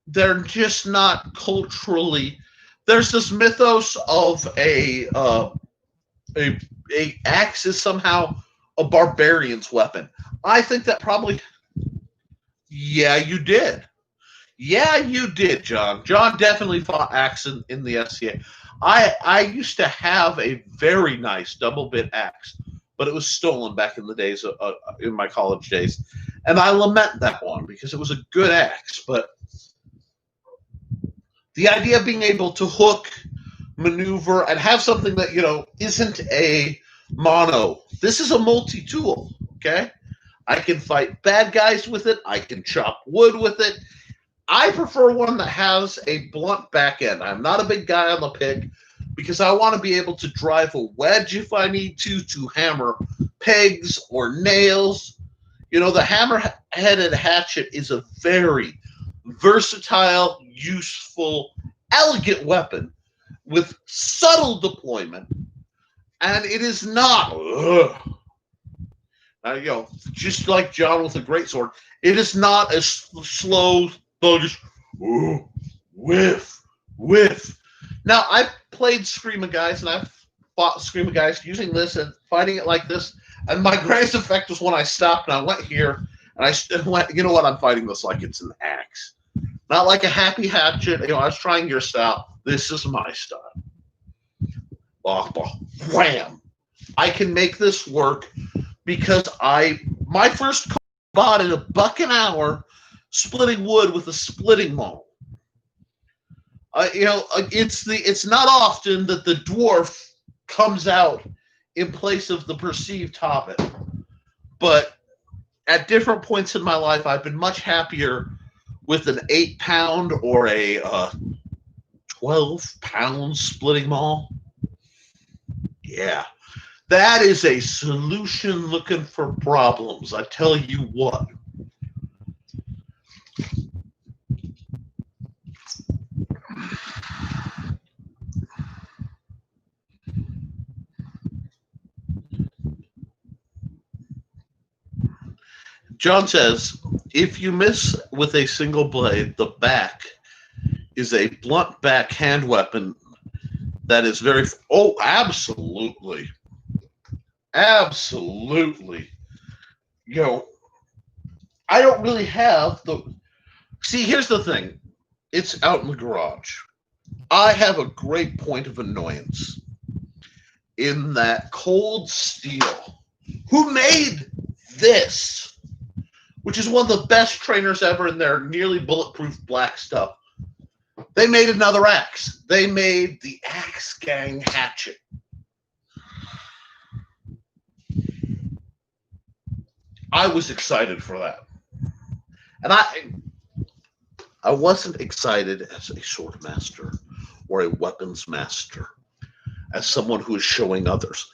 they're just not culturally. There's this mythos of a axe is somehow a barbarian's weapon. I think that probably. Yeah, you did. Yeah, you did, John. John definitely fought axe in the SCA. I used to have a very nice double bit axe, but it was stolen back in the days in my college days, and I lament that one because it was a good axe. But the idea of being able to hook, maneuver, and have something that isn't a mono. This is a multi-tool. Okay, I can fight bad guys with it. I can chop wood with it. I prefer one that has a blunt back end. I'm not a big guy on the pick because I want to be able to drive a wedge if I need to hammer pegs or nails. The hammer-headed hatchet is a very versatile, useful, elegant weapon with subtle deployment, and it is not, just like John with a greatsword, it is not as slow. Just whiff. Now, I've played Scream of Guys, and I've fought Scream of Guys using this and fighting it like this. And my greatest effect was when I stopped and I went here and I went, you know what? I'm fighting this like it's an axe, not like a happy hatchet. I was trying your style. This is my style. Wham! I can make this work because my first bought at $1 an hour. Splitting wood with a splitting maul. It's not often that the dwarf comes out in place of the perceived hobbit, but at different points in my life, I've been much happier with an 8-pound or a 12-pound splitting maul. Yeah, that is a solution looking for problems. I tell you what. John says, if you miss with a single blade, the back is a blunt back hand weapon that is very... Oh, absolutely. Absolutely. I don't really have the. See, here's the thing. It's out in the garage. I have a great point of annoyance in that Cold Steel, who made this, which is one of the best trainers ever in their nearly bulletproof black stuff. They made another axe. They made the Axe Gang hatchet. I was excited for that. And I wasn't excited as a sword master or a weapons master, as someone who is showing others.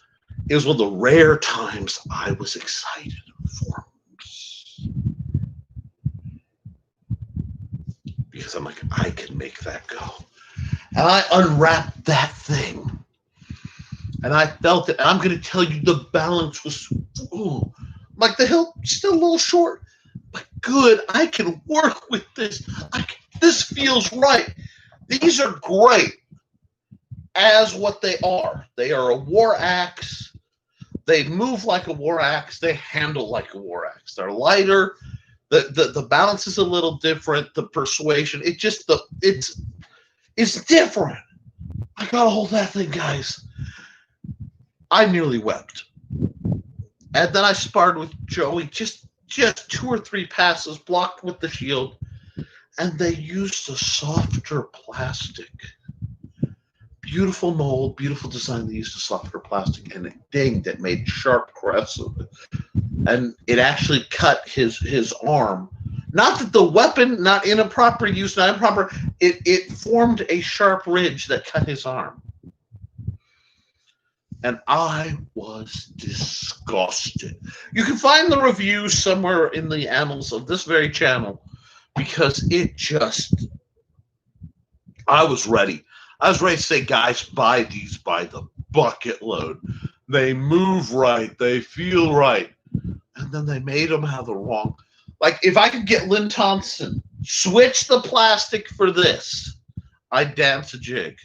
It was one of the rare times I was excited for me. Because I'm like, I can make that go. And I unwrapped that thing. And I felt it. And I'm going to tell you, the balance was, ooh, like the hilt, still a little short. But good, I can work with this. This feels right. These are great as what they are. They are a war axe. They move like a war axe. They handle like a war axe. They're lighter. The balance is a little different. The persuasion, it's different. I gotta hold that thing, guys. I nearly wept. And then I sparred with Joey, just 2 or 3 passes, blocked with the shield, and they used a softer plastic. Beautiful mold, beautiful design. They used a softer plastic, and it dinged. It made sharp crests of it. And it actually cut his arm. Not that the weapon, not in a proper use, not improper, it formed a sharp ridge that cut his arm. And I was disgusted. You can find the review somewhere in the annals of this very channel, because I was ready. I was ready to say, guys, buy these by the bucket load. They move right. They feel right. And then they made them have the wrong. Like, if I could get Lynn Thompson, switch the plastic for this, I'd dance a jig.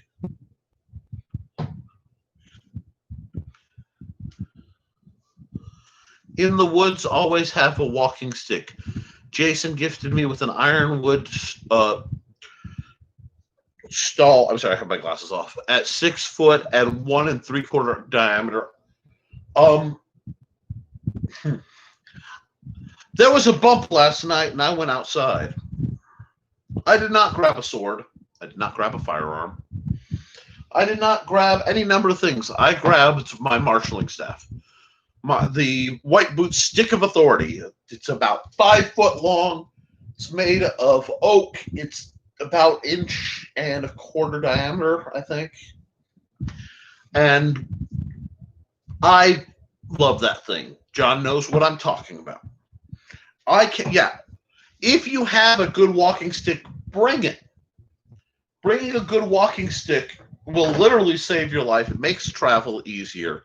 In the woods, always have a walking stick. Jason gifted me with an ironwood stall. I'm sorry, I have my glasses off. At 6 foot and 1 3/4 diameter. There was a bump last night, and I went outside. I did not grab a sword. I did not grab a firearm. I did not grab any number of things. I grabbed my marshalling staff. The White Boots Stick of Authority. It's about 5 foot long. It's made of oak. It's about 1.25 inches diameter, I think. And I love that thing. John knows what I'm talking about. If you have a good walking stick, bring it. Bringing a good walking stick will literally save your life. It makes travel easier.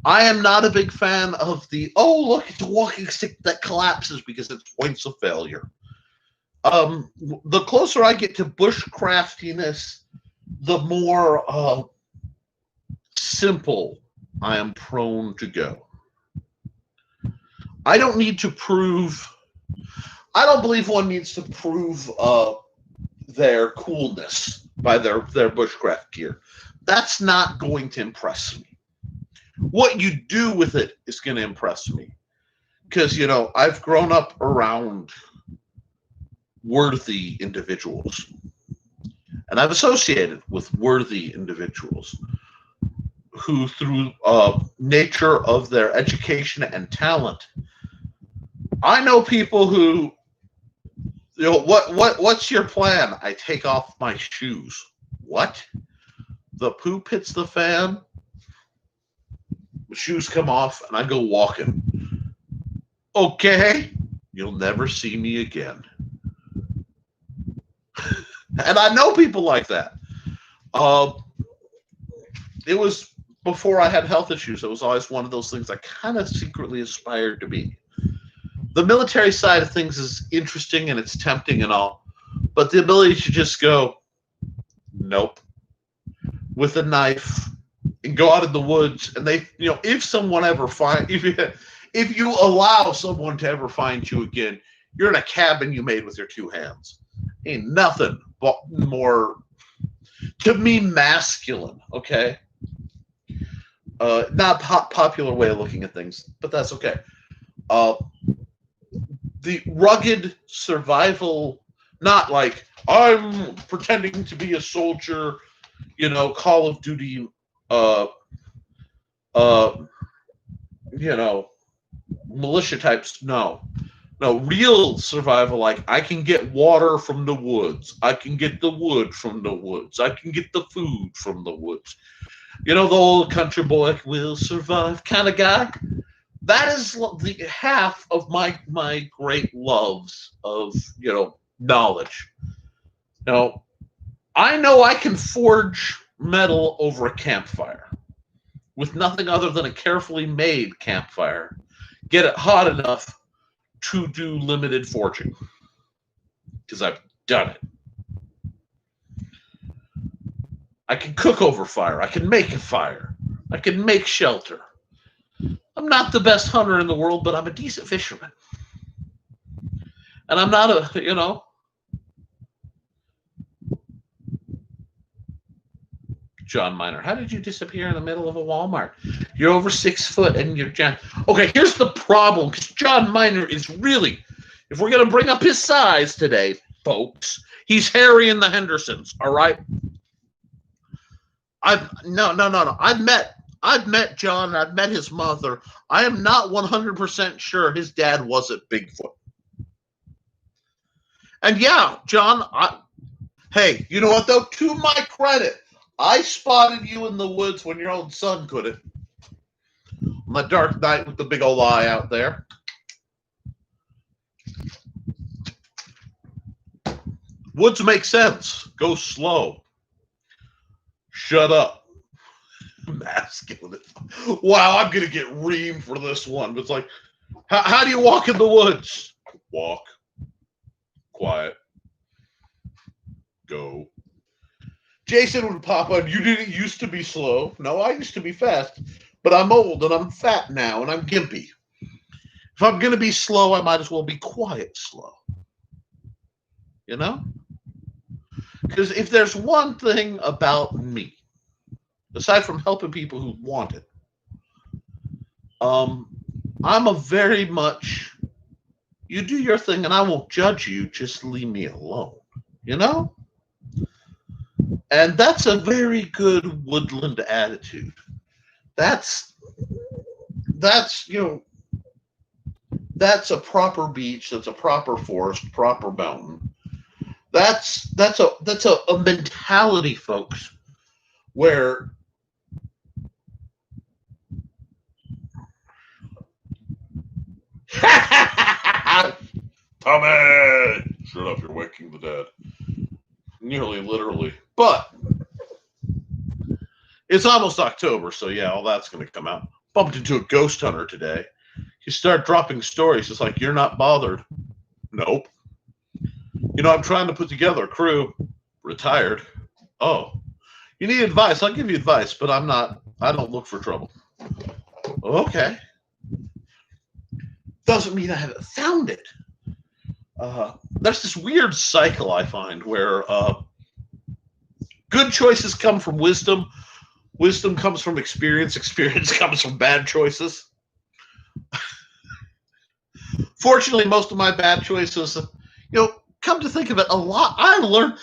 I am not a big fan of look, it's a walking stick that collapses because it's points of failure. The closer I get to bushcraftiness, the more simple I am prone to go. I don't need to prove. I don't believe one needs to prove their coolness by their bushcraft gear. That's not going to impress me. What you do with it is going to impress me. Because, I've grown up around worthy individuals. And I've associated with worthy individuals who, through nature of their education and talent, I know people who, what's your plan? I take off my shoes. What? The poop hits the fan, the shoes come off, and I go walking. Okay, you'll never see me again. And I know people like that. It was before I had health issues. It was always one of those things I kind of secretly aspired to be. The military side of things is interesting and it's tempting and all, but the ability to just go, nope, with a knife and go out in the woods, and if someone ever if you allow someone to ever find you again, You're in a cabin you made with your two hands. Ain't nothing more, to me, masculine, okay? Not popular way of looking at things, but that's okay. The rugged survival, not like I'm pretending to be a soldier, Call of Duty, uh, uh, militia types. No, real survival. Like I can get water from the woods. I can get the wood from the woods. I can get the food from the woods. The old country boy will survive kind of guy. That is the half of my great loves of knowledge. I know I can forge metal over a campfire with nothing other than a carefully made campfire. Get it hot enough to do limited forging because I've done it. I can cook over fire. I can make a fire. I can make shelter. I'm not the best hunter in the world, but I'm a decent fisherman. And I'm not John Miner, how did you disappear in the middle of a Walmart? You're over 6 foot and you're John. Okay, here's the problem, because John Miner is really, if we're going to bring up his size today, folks, he's Harry and the Hendersons, all right? No. I've met John. I've met his mother. I am not 100% sure his dad wasn't Bigfoot. And yeah, John, hey, you know what though? To my credit, I spotted you in the woods when your own son couldn't. On the dark night with the big old eye out there. Woods make sense. Go slow. Shut up. Masculine. Wow, I'm gonna get reamed for this one. It's like, how do you walk in the woods? Walk. Quiet. Go. Jason would pop on. You didn't used to be slow. No, I used to be fast. But I'm old and I'm fat now and I'm gimpy. If I'm gonna be slow, I might as well be quiet slow. Because if there's one thing about me, aside from helping people who want it, I'm a very much, you do your thing and I won't judge you, just leave me alone, And that's a very good woodland attitude. That's that's a proper beach, that's a proper forest, proper mountain. That's a mentality, folks, where Tommy! Shut up, you're waking the dead. Nearly literally. But it's almost October, so yeah, all that's going to come out. Bumped into a ghost hunter today. He started dropping stories. It's like, you're not bothered. Nope. I'm trying to put together a crew. Retired. Oh. You need advice. I'll give you advice, but I don't look for trouble. Okay. Doesn't mean I haven't found it. There's this weird cycle I find where good choices come from wisdom. Wisdom comes from experience. Experience comes from bad choices. Fortunately, most of my bad choices, come to think of it, a lot. I learned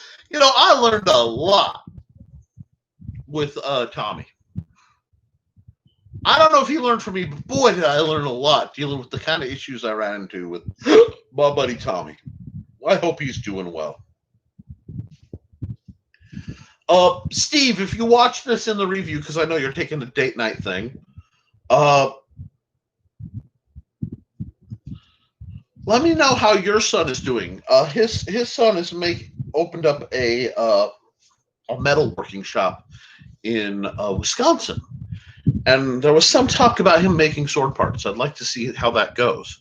a lot with Tommy. I don't know if he learned from me, but boy, did I learn a lot dealing with the kind of issues I ran into with my buddy Tommy. I hope he's doing well. Steve, if you watch this in the review, because I know you're taking the date night thing, let me know how your son is doing. His son has opened up a metalworking shop in Wisconsin. And there was some talk about him making sword parts. I'd like to see how that goes.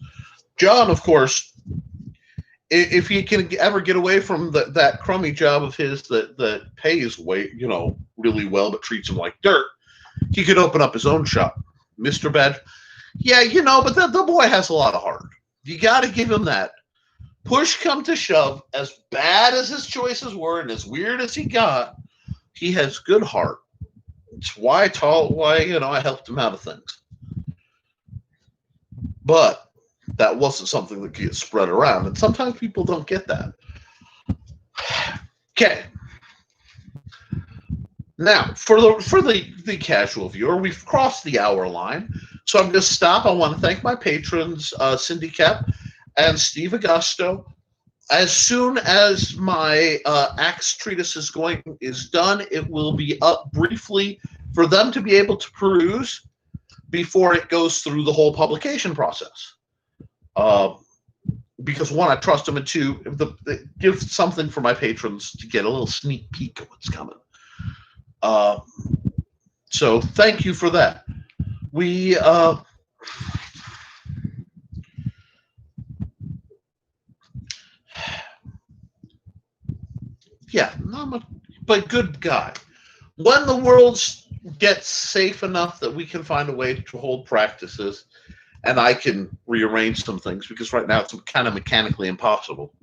John, of course, if he can ever get away from that crummy job of his that pays really well but treats him like dirt, he could open up his own shop. Mr. Bad, yeah, but the boy has a lot of heart. You got to give him that. push come to shove, as bad as his choices were and as weird as he got, he has good heart. It's why I helped him out of things. But that wasn't something that gets spread around, and sometimes people don't get that. Okay. Now, for the casual viewer, we've crossed the hour line, so I'm going to stop. I want to thank my patrons, Cindy Kep and Steve Augusto. As soon as my Axe treatise is done, it will be up briefly for them to be able to peruse before it goes through the whole publication process. Because one, I trust them, and two, give something for my patrons to get a little sneak peek of what's coming. So thank you for that. We but good guy. When the world gets safe enough that we can find a way to hold practices, and I can rearrange some things, because right now it's kind of mechanically impossible,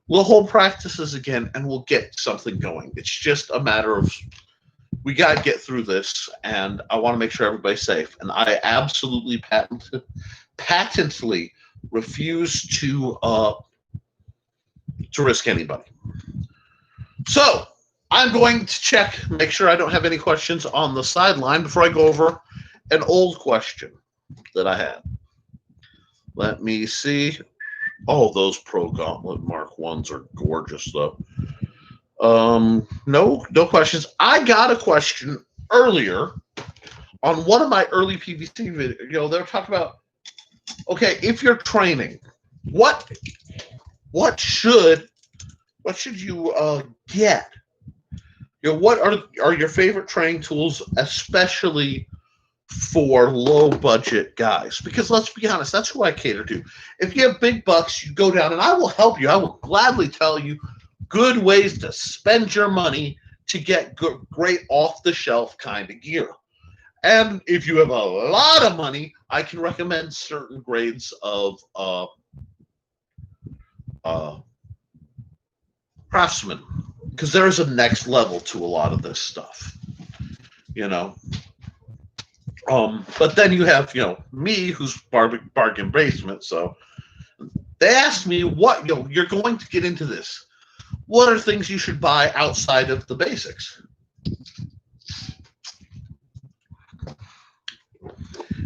we'll hold practices again and we'll get something going. It's just a matter of, we got to get through this, and I want to make sure everybody's safe. And I absolutely patently refuse to risk anybody. So I'm going to make sure I don't have any questions on the sideline before I go over an old question that I had. Let me see. Oh, those Pro-Gauntlet Mark 1s are gorgeous, though. No questions. I got a question earlier on one of my early PVC videos. They were talking about, okay, if you're training, what should you get? What are your favorite training tools, especially for low budget guys? Because let's be honest, that's who I cater to. If you have big bucks, you go down and I will help you. I will gladly tell you good ways to spend your money to get great off-the-shelf kind of gear. And if you have a lot of money, I can recommend certain grades of Craftsman, because there's a next level to a lot of this stuff, But then you have, me, who's bargain basement. So they asked me, what, you're going to get into this. What are things you should buy outside of the basics?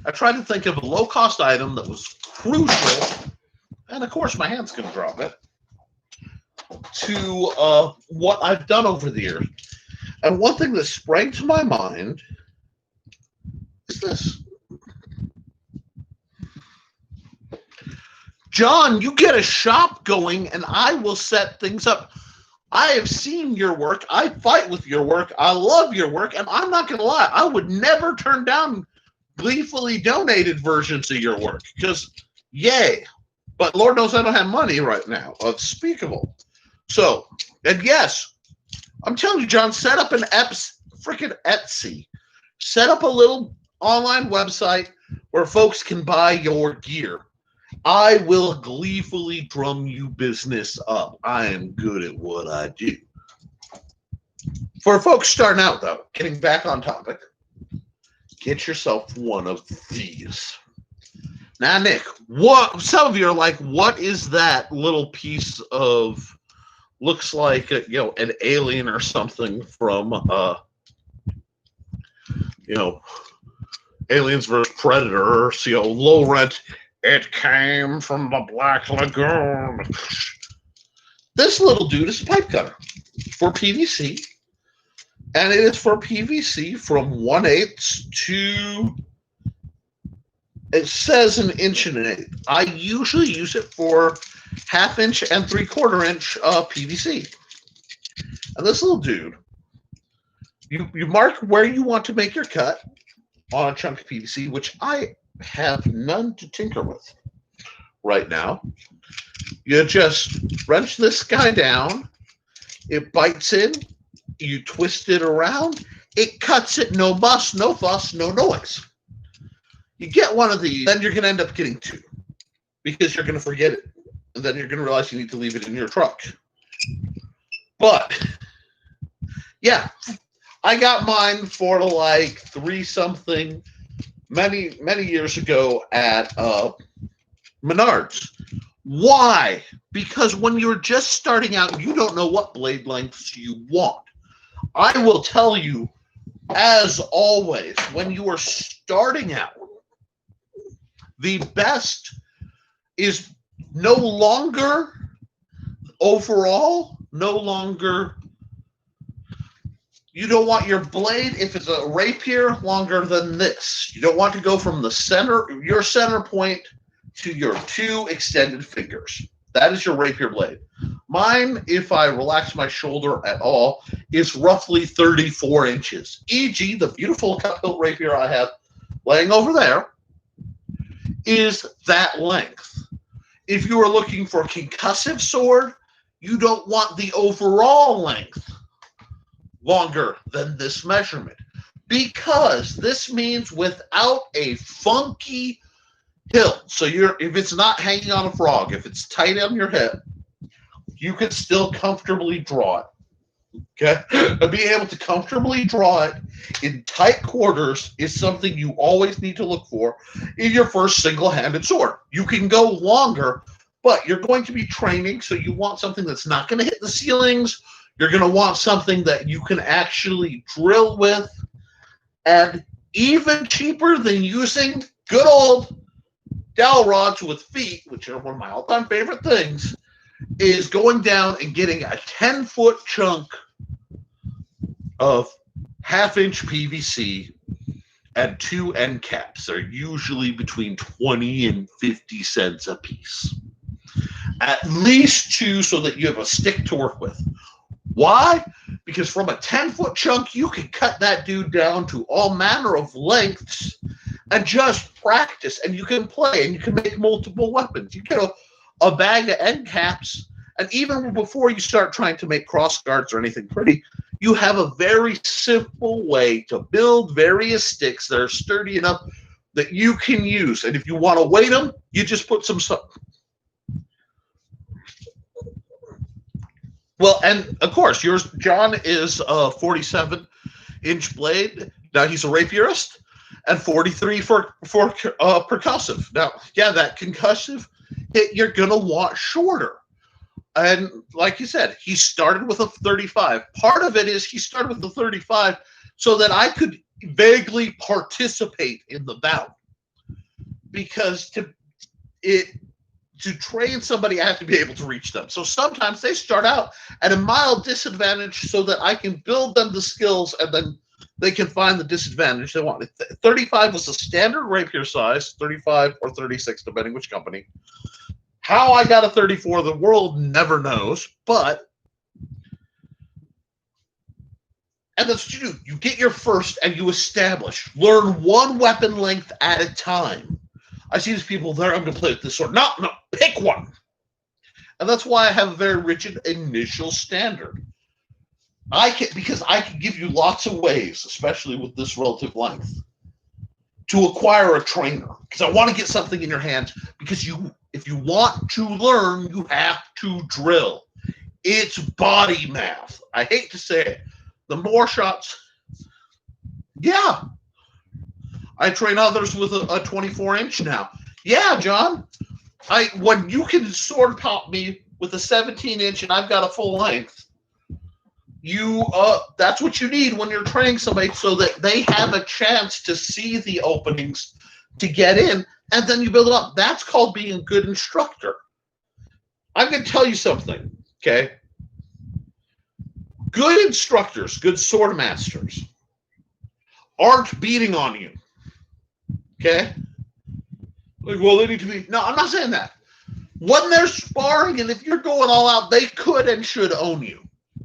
I tried to think of a low-cost item that was crucial, and of course my hand's going to drop it, to what I've done over the years. And one thing that sprang to my mind is this. John, you get a shop going and I will set things up. I have seen your work. I fight with your work. I love your work. And I'm not going to lie, I would never turn down gleefully donated versions of your work, because yay. But Lord knows I don't have money right now. Unspeakable. So, and yes, I'm telling you, John, set up an freaking Etsy. Set up a little online website where folks can buy your gear. I will gleefully drum you business up. I am good at what I do. For folks starting out, though, getting back on topic, get yourself one of these. Now, Nick, some of you are like, what is that little piece of, looks like an alien or something from Aliens vs. Predator, or low rent. It came from the Black Lagoon. This little dude is a pipe cutter for PVC, and it is for PVC from 1/8 to, it says 1 inch and 1/8. I usually use it for 1/2 inch and 3/4 inch PVC. And this little dude, you mark where you want to make your cut on a chunk of PVC, which I have none to tinker with right now. You just wrench this guy down. It bites in. You twist it around. It cuts it. No muss, no fuss, no noise. You get one of these, then you're going to end up getting two, because you're going to forget it. and then you're going to realize you need to leave it in your truck. But yeah, I got mine for like 3-something many years ago at Menards. Why? Because when you're just starting out, you don't know what blade lengths you want. I will tell you, as always, when you are starting out, the best is no longer overall, no longer. You don't want your blade, if it's a rapier, longer than this. You don't want to go from the center, your center point, to your 2 extended fingers. That is your rapier blade. Mine, if I relax my shoulder at all, is roughly 34 inches. E.g., the beautiful cut-hilt rapier I have laying over there is that length. If you are looking for a concussive sword, you don't want the overall length longer than this measurement, because this means without a funky hilt. So if it's not hanging on a frog, if it's tight on your hip, you can still comfortably draw it. Okay? And being able to comfortably draw it in tight quarters is something you always need to look for in your first single-handed sword. You can go longer, but you're going to be training, so you want something that's not going to hit the ceilings. You're going to want something that you can actually drill with. And even cheaper than using good old dowel rods with feet, which are one of my all-time favorite things, is going down and getting a 10-foot chunk of half-inch PVC and 2 end caps. They're usually between 20 and 50 cents a piece. At least 2 so that you have a stick to work with. Why? Because from a 10-foot chunk, you can cut that dude down to all manner of lengths and just practice, and you can play, and you can make multiple weapons. You get a bag of end caps, and even before you start trying to make cross guards or anything pretty, you have a very simple way to build various sticks that are sturdy enough that you can use. And if you want to weight them, you just put some. Well, and of course, yours, John, is a 47-inch blade. Now he's a rapierist, and 43 for percussive. Now, yeah, that concussive hit you're gonna want shorter. And like you said, he started with a 35. Part of it is he started with the 35 so that I could vaguely participate in the bout, because to train somebody, I have to be able to reach them. So sometimes they start out at a mild disadvantage so that I can build them the skills, and then they can find the disadvantage they want. 35 was the standard rapier size, 35 or 36, depending which company. How I got a 34, the world never knows, but... And that's what you do. You get your first and you establish. Learn one weapon length at a time. I see these people there, I'm going to play with this sword. No, pick one. And that's why I have a very rigid initial standard. Because I can give you lots of ways, especially with this relative length, to acquire a trainer. Because I want to get something in your hands. Because if you want to learn, you have to drill. It's body math. I hate to say it. The more shots, yeah. I train others with a 24-inch now. Yeah, John. When you can sword pop me with a 17-inch and I've got a full length, that's what you need when you're training somebody, so that they have a chance to see the openings to get in, and then you build it up. That's called being a good instructor. I'm going to tell you something, okay? Good instructors, good sword masters, aren't beating on you. Okay? Like, well, they need to be... No, I'm not saying that. When they're sparring, and if you're going all out, they could and should own you.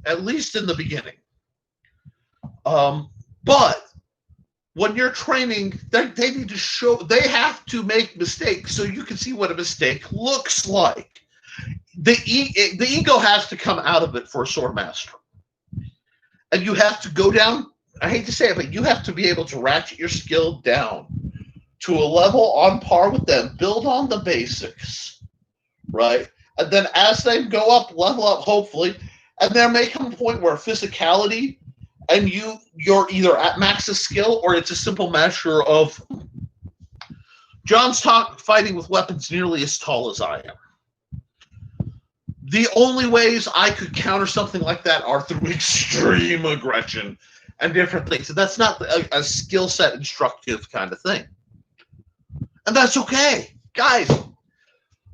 At least in the beginning. But when you're training, they need to show... They have to make mistakes so you can see what a mistake looks like. The ego has to come out of it for a sword master. And you have to go down... I hate to say it, but you have to be able to ratchet your skill down to a level on par with them, build on the basics, right? And then as they go up, level up, hopefully, and there may come a point where physicality and you're either at max of skill or it's a simple measure of John's fighting with weapons nearly as tall as I am. The only ways I could counter something like that are through extreme aggression and different things. And that's not a skill set instructive kind of thing. And that's okay. Guys,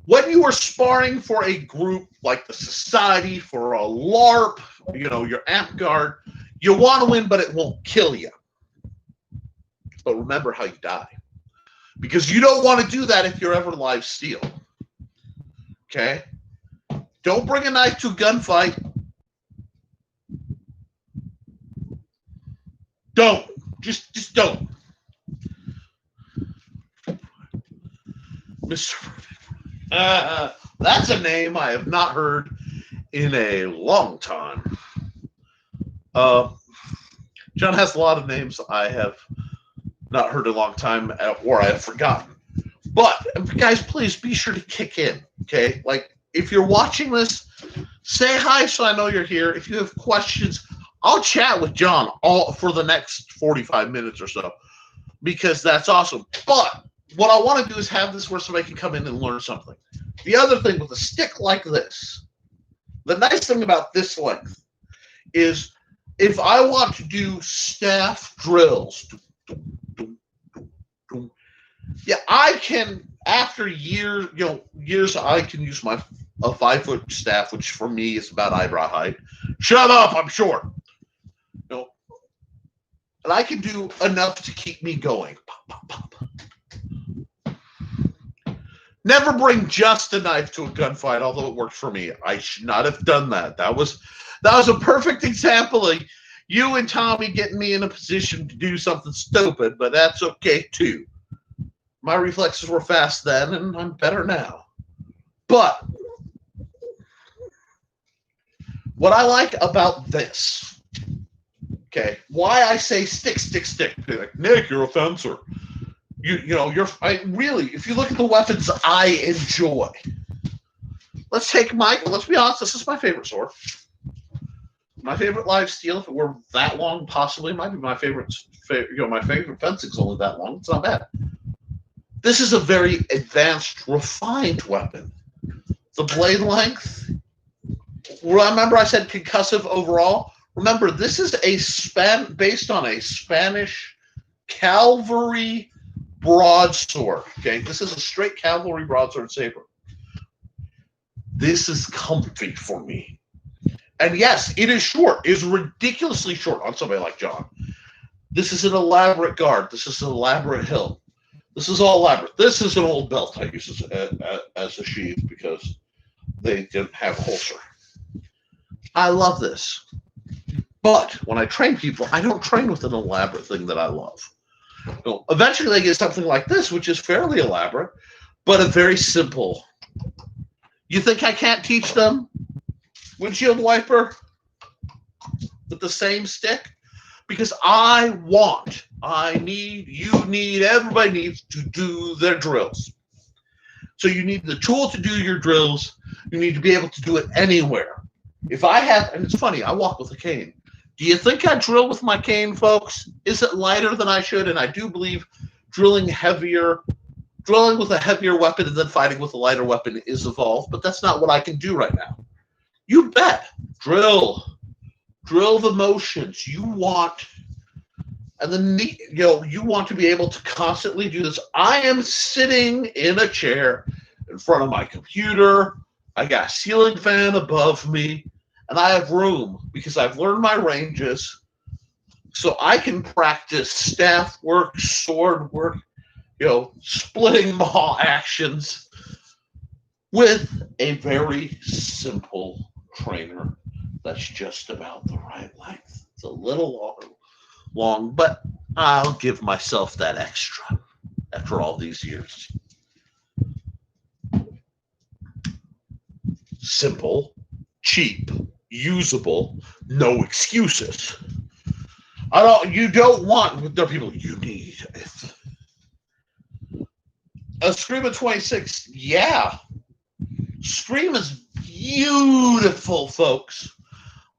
when you are sparring for a group like the Society, for a LARP, your Amp Guard, you want to win, but it won't kill you. But remember how you die. Because you don't want to do that if you're ever live steel. Okay? Don't bring a knife to a gunfight. Don't. Just don't. Mr. That's a name I have not heard in a long time. John has a lot of names I have not heard in a long time, or I have forgotten. But, guys, please be sure to kick in, okay? Like, if you're watching this, say hi so I know you're here. If you have questions, I'll chat with John all for the next 45 minutes or so, because that's awesome. But what I want to do is have this where somebody can come in and learn something. The other thing with a stick like this, the nice thing about this length is if I want to do staff drills, yeah, I can, after years, I can use a 5-foot staff, which for me is about eyebrow height. Shut up, I'm short. And I can do enough to keep me going. Pop, pop, pop. Never bring just a knife to a gunfight, although it worked for me. I should not have done that. That was a perfect example of you and Tommy getting me in a position to do something stupid, but that's okay too. My reflexes were fast then, and I'm better now. But what I like about this, okay, why I say stick. Like, Nick, you're a fencer. If you look at the weapons I enjoy. Let's be honest, this is my favorite sword. My favorite live steel, if it were that long, possibly might be my favorite. My favorite fencing's only that long. It's not bad. This is a very advanced, refined weapon. The blade length. Remember, I said concussive overall. Remember, this is based on a Spanish cavalry broadsword. Okay, this is a straight cavalry broadsword saber. This is comfy for me. And yes, it is short. It is ridiculously short on somebody like John. This is an elaborate guard. This is an elaborate hilt. This is all elaborate. This is an old belt I use as a sheath because they didn't have a holster. I love this. But when I train people, I don't train with an elaborate thing that I love. Eventually they get something like this, which is fairly elaborate, but a very simple. You think I can't teach them windshield wiper with the same stick? Because everybody needs to do their drills. So you need the tool to do your drills. You need to be able to do it anywhere. And it's funny, I walk with a cane. Do you think I drill with my cane, folks? Is it lighter than I should? And I do believe drilling with a heavier weapon and then fighting with a lighter weapon is evolved, but that's not what I can do right now. You bet. Drill the motions you want, and then you want to be able to constantly do this. I am sitting in a chair in front of my computer. I got a ceiling fan above me, and I have room because I've learned my ranges, so I can practice staff work, sword work, splitting maul actions with a very simple trainer that's just about the right length. It's a little long, but I'll give myself that extra after all these years. Simple, cheap, usable, no excuses. You don't want, there are people, you need a Screamer 26, yeah. Scream is beautiful, folks.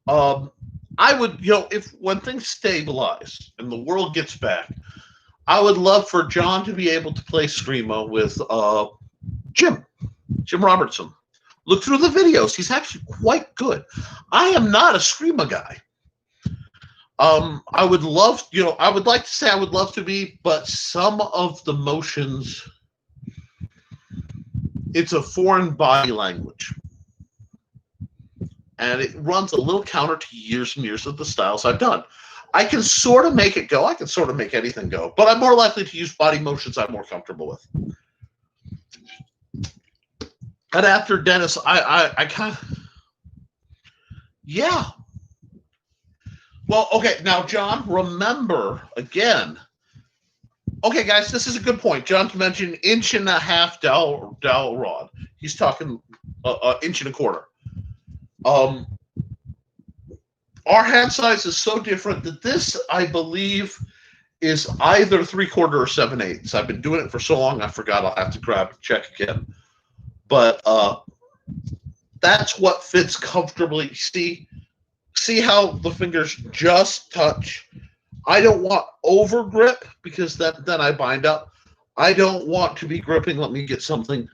I would, if when things stabilize and the world gets back, I would love for John to be able to play Screamo with Jim Robertson. Look through the videos; he's actually quite good. I am not a Screamo guy. I would love, I would like to say I would love to be, but some of the motions, it's a foreign body language. And it runs a little counter to years and years of the styles I've done. I can sort of make it go. I can sort of make anything go. But I'm more likely to use body motions I'm more comfortable with. And after Dennis, I kind of... Yeah. Well, okay. Now, John, remember, again... Okay, guys, this is a good point. John's mentioned 1.5 dowel rod. He's talking 1.25 inches. Our hand size is so different that this, I believe, is either 3/4 or 7/8. I've been doing it for so long, I forgot. I'll have to check again. But that's what fits comfortably. See how the fingers just touch. I don't want over grip because then I bind up. I don't want to be gripping. Let me get something.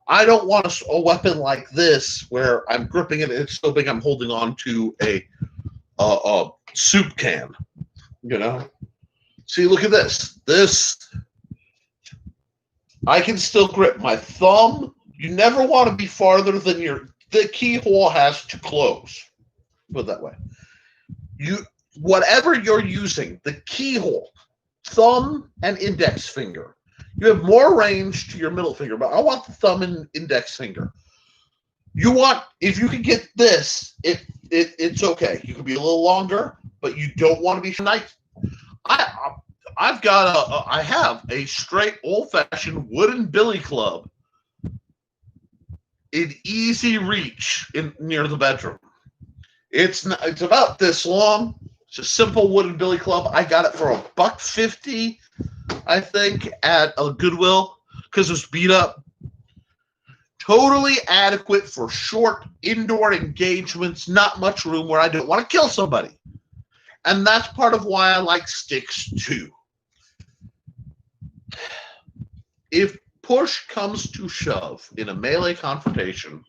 I don't want a weapon like this where I'm gripping it and it's so big I'm holding on to a soup can. See, look at this. I can still grip my thumb. You never want to be farther than the keyhole has to close. Put it that way. Whatever you're using, the keyhole, thumb and index finger. You have more range to your middle finger, but I want the thumb and index finger. If you can get this, it's okay. You can be a little longer, but you don't want to be nice. I have a straight old-fashioned wooden billy club in easy reach near the bedroom. It's about this long. It's a simple wooden billy club. I got it for $1.50, I think, at a Goodwill because it was beat up. Totally adequate for short indoor engagements, not much room where I don't want to kill somebody. And that's part of why I like sticks too. If push comes to shove in a melee confrontation,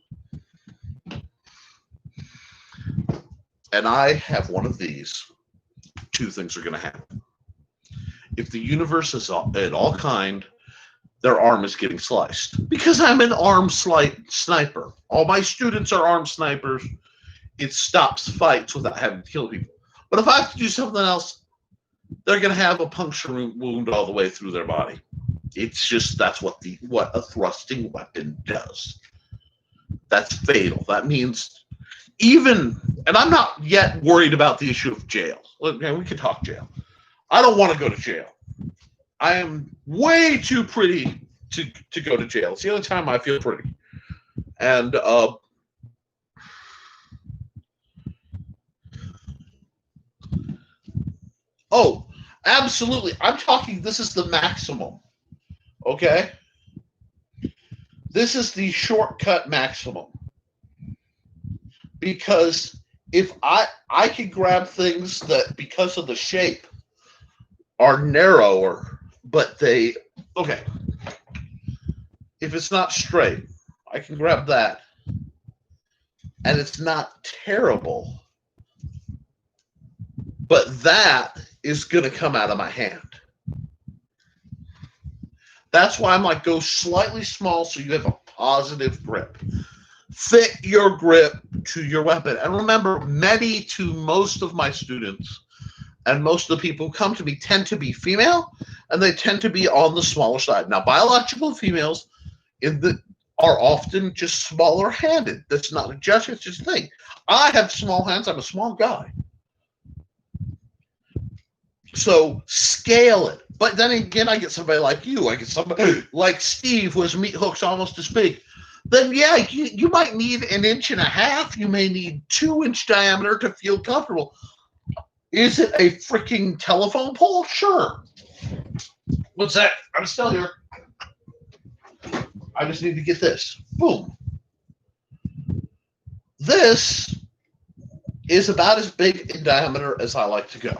and I have one of these, two things are going to happen. If the universe is at all kind, their arm is getting sliced. Because I'm an arm sniper. All my students are arm snipers. It stops fights without having to kill people. But if I have to do something else, they're going to have a puncture wound all the way through their body. It's just, that's what a thrusting weapon does. That's fatal. That means and I'm not yet worried about the issue of jail. We can talk jail. I don't want to go to jail. I am way too pretty to go to jail. It's the only time I feel pretty. And oh, absolutely. I'm talking, this is the maximum. Okay? This is the shortcut maximum. Because if I can grab things that, because of the shape, are narrower, but if it's not straight, I can grab that, and it's not terrible, but that is going to come out of my hand. That's why I'm like, go slightly small so you have a positive grip. Fit your grip to your weapon. And remember, most of my students and most of the people who come to me tend to be female, and they tend to be on the smaller side. Now, biological females are often just smaller handed. That's not a judgment, it's just a thing. I have small hands. I'm a small guy. So scale it. But then again, I get somebody like you. I get somebody like Steve, who has meat hooks almost as big. Then, yeah, you might need 1.5 inches. You may need 2-inch diameter to feel comfortable. Is it a freaking telephone pole? Sure. What's that? I'm still here. I just need to get this. Boom. This is about as big in diameter as I like to go.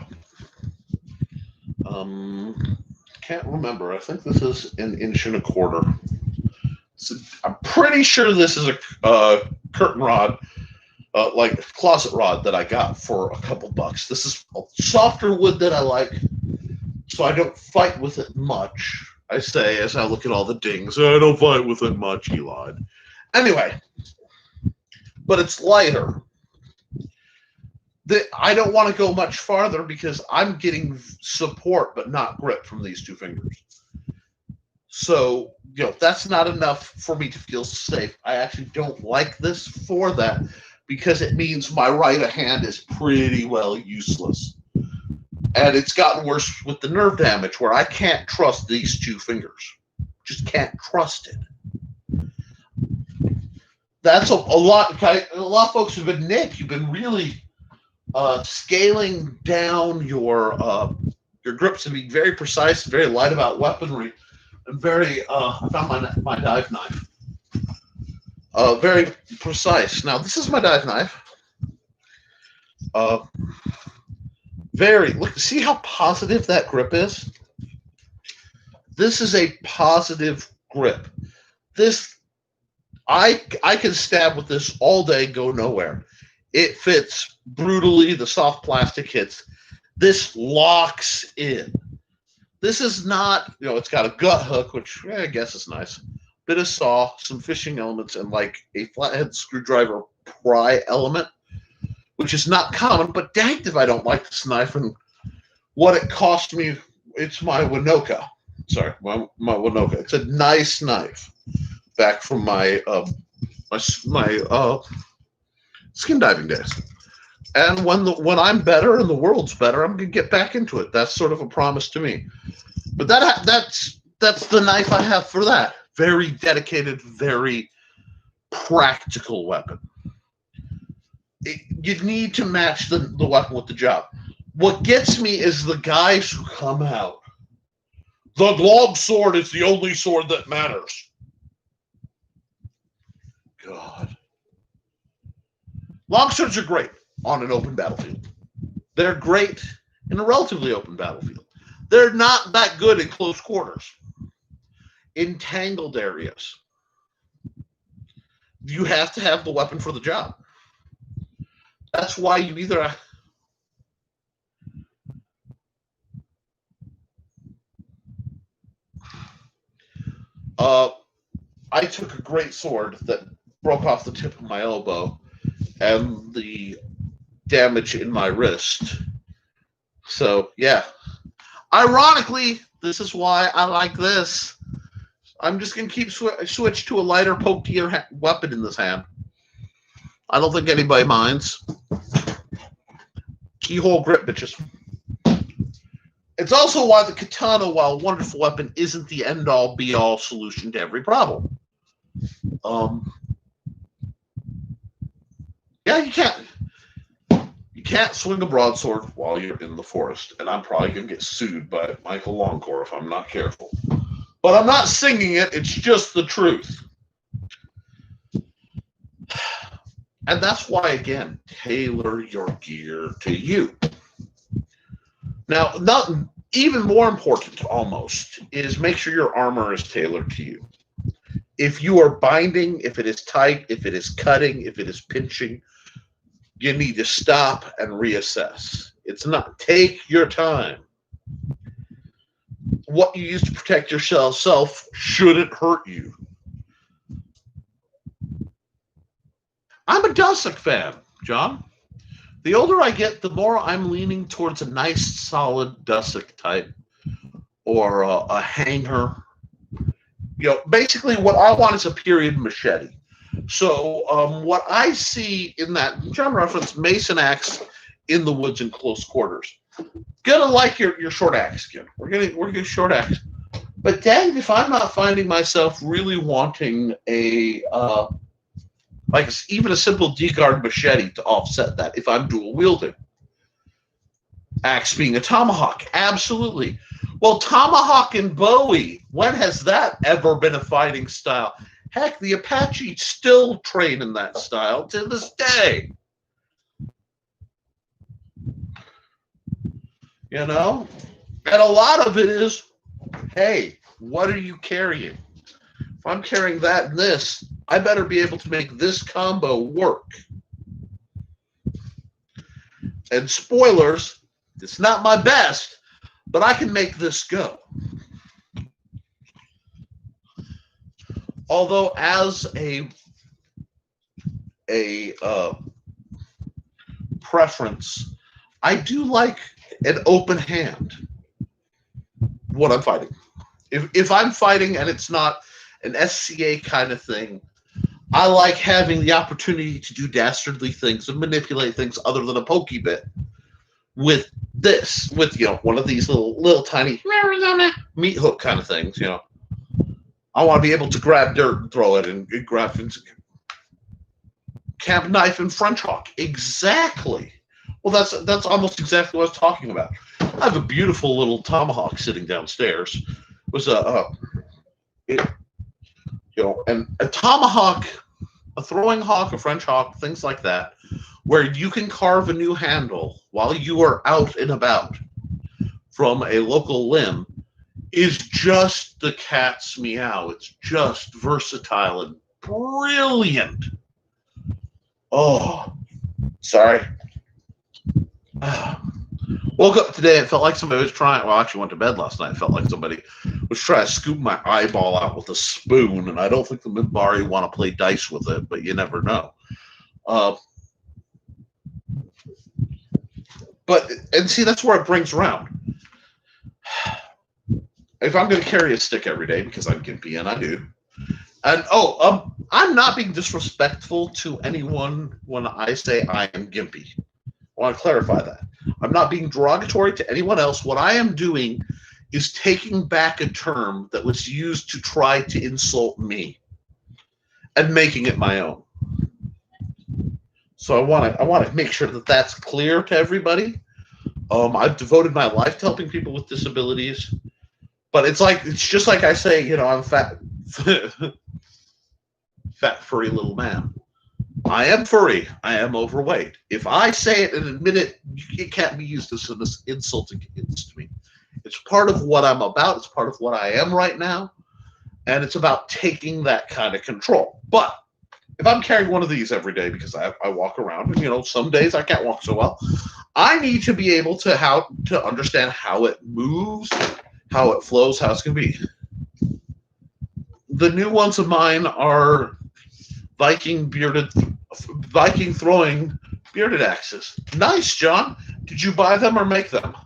Can't remember. I think this is an inch and a quarter. So I'm pretty sure this is a curtain rod, like a closet rod that I got for a couple bucks. This is a softer wood that I like, so I don't fight with it much. I say as I look at all the dings, I don't fight with it much, he lied. Anyway, but it's lighter. I don't want to go much farther because I'm getting support but not grip from these two fingers. So, that's not enough for me to feel safe. I actually don't like this for that because it means my right hand is pretty well useless. And it's gotten worse with the nerve damage where I can't trust these two fingers. Just can't trust it. That's a lot. A lot of folks have been, Nick, you've been really scaling down your grips to be very precise, very light about weaponry, and very, I found my dive knife. Very precise. Now, this is my dive knife. Look, see how positive that grip is? This is a positive grip. I can stab with this all day, go nowhere. It fits brutally. The soft plastic hits. This locks in. This is not, it's got a gut hook, which I guess is nice. Bit of saw, some fishing elements, and like a flathead screwdriver pry element, which is not common, but dang if I don't like this knife and what it cost me. It's my Winoka. Sorry, my Winoka. It's a nice knife back from my skin diving days. And when I'm better and the world's better, I'm gonna get back into it. That's sort of a promise to me. But that's the knife I have for that. Very dedicated, very practical weapon. You need to match the weapon with the job. What gets me is the guys who come out. The long sword is the only sword that matters. God. Long swords are great on an open battlefield. They're great in a relatively open battlefield. They're not that good in close quarters. In tangled areas, you have to have the weapon for the job. That's why you either I took a great sword that broke off the tip of my elbow and the damage in my wrist. So, yeah. Ironically, this is why I like this. I'm just going to keep switch to a lighter, pokier weapon in this hand. I don't think anybody minds. Keyhole grip, bitches. It's also why the katana, while a wonderful weapon, isn't the end-all, be-all solution to every problem. Yeah, you can't swing a broadsword while you're in the forest, and I'm probably going to get sued by Michael Longcore if I'm not careful. But I'm not singing it, it's just the truth. And that's why, again, tailor your gear to you. Now, even more important, almost, is make sure your armor is tailored to you. If you are binding, if it is tight, if it is cutting, if it is pinching, you need to stop and reassess. It's not, take your time. What you use to protect yourself shouldn't hurt you. I'm a Dussac fan, John. The older I get, the more I'm leaning towards a nice, solid Dussac type or a hanger. Basically what I want is a period machete. So what I see in that, John referenced mason axe in the woods in close quarters. Gonna like your short axe again. We're gonna short axe. But dang, if I'm not finding myself really wanting a even a simple D-guard machete to offset that if I'm dual wielding. Axe being a tomahawk, absolutely. Well, tomahawk and Bowie, when has that ever been a fighting style? Heck, the Apache still train in that style to this day. You know? And a lot of it is, hey, what are you carrying? If I'm carrying that and this, I better be able to make this combo work. And spoilers, it's not my best, but I can make this go. Although as a preference, I do like an open hand when I'm fighting. If I'm fighting and it's not an SCA kind of thing, I like having the opportunity to do dastardly things and manipulate things other than a pokey bit with this, with, you know, one of these little tiny meat hook kind of things, you know. I want to be able to grab dirt and throw it and grab things. Camp knife and French hawk. Exactly. Well, that's almost exactly what I was talking about. I have a beautiful little tomahawk sitting downstairs. It was and a tomahawk, a throwing hawk, a French hawk, things like that, where you can carve a new handle while you are out and about from a local limb, is just the cat's meow. It's just versatile and brilliant. Oh, sorry. Woke up today, it felt like somebody was trying, well, I actually went to bed last night, it felt like somebody was trying to scoop my eyeball out with a spoon, and I don't think the Minbari want to play dice with it, but you never know. And see, that's where it brings around. If I'm going to carry a stick every day, because I'm gimpy, and I do, and I'm not being disrespectful to anyone when I say I am gimpy. I want to clarify that. I'm not being derogatory to anyone else. What I am doing is taking back a term that was used to try to insult me and making it my own. So I want to make sure that that's clear to everybody. I've devoted my life to helping people with disabilities, but it's just like I say, you know, I'm fat, fat furry little man. I am furry. I am overweight. If I say it and admit it, it can't be used as an insult against me. It's part of what I'm about. It's part of what I am right now. And it's about taking that kind of control. But if I'm carrying one of these every day because I walk around, and, you know, some days I can't walk so well, I need to be able to understand how it moves, how it flows, how it's going to be. The new ones of mine are Viking throwing bearded axes. Nice, John. Did you buy them or make them?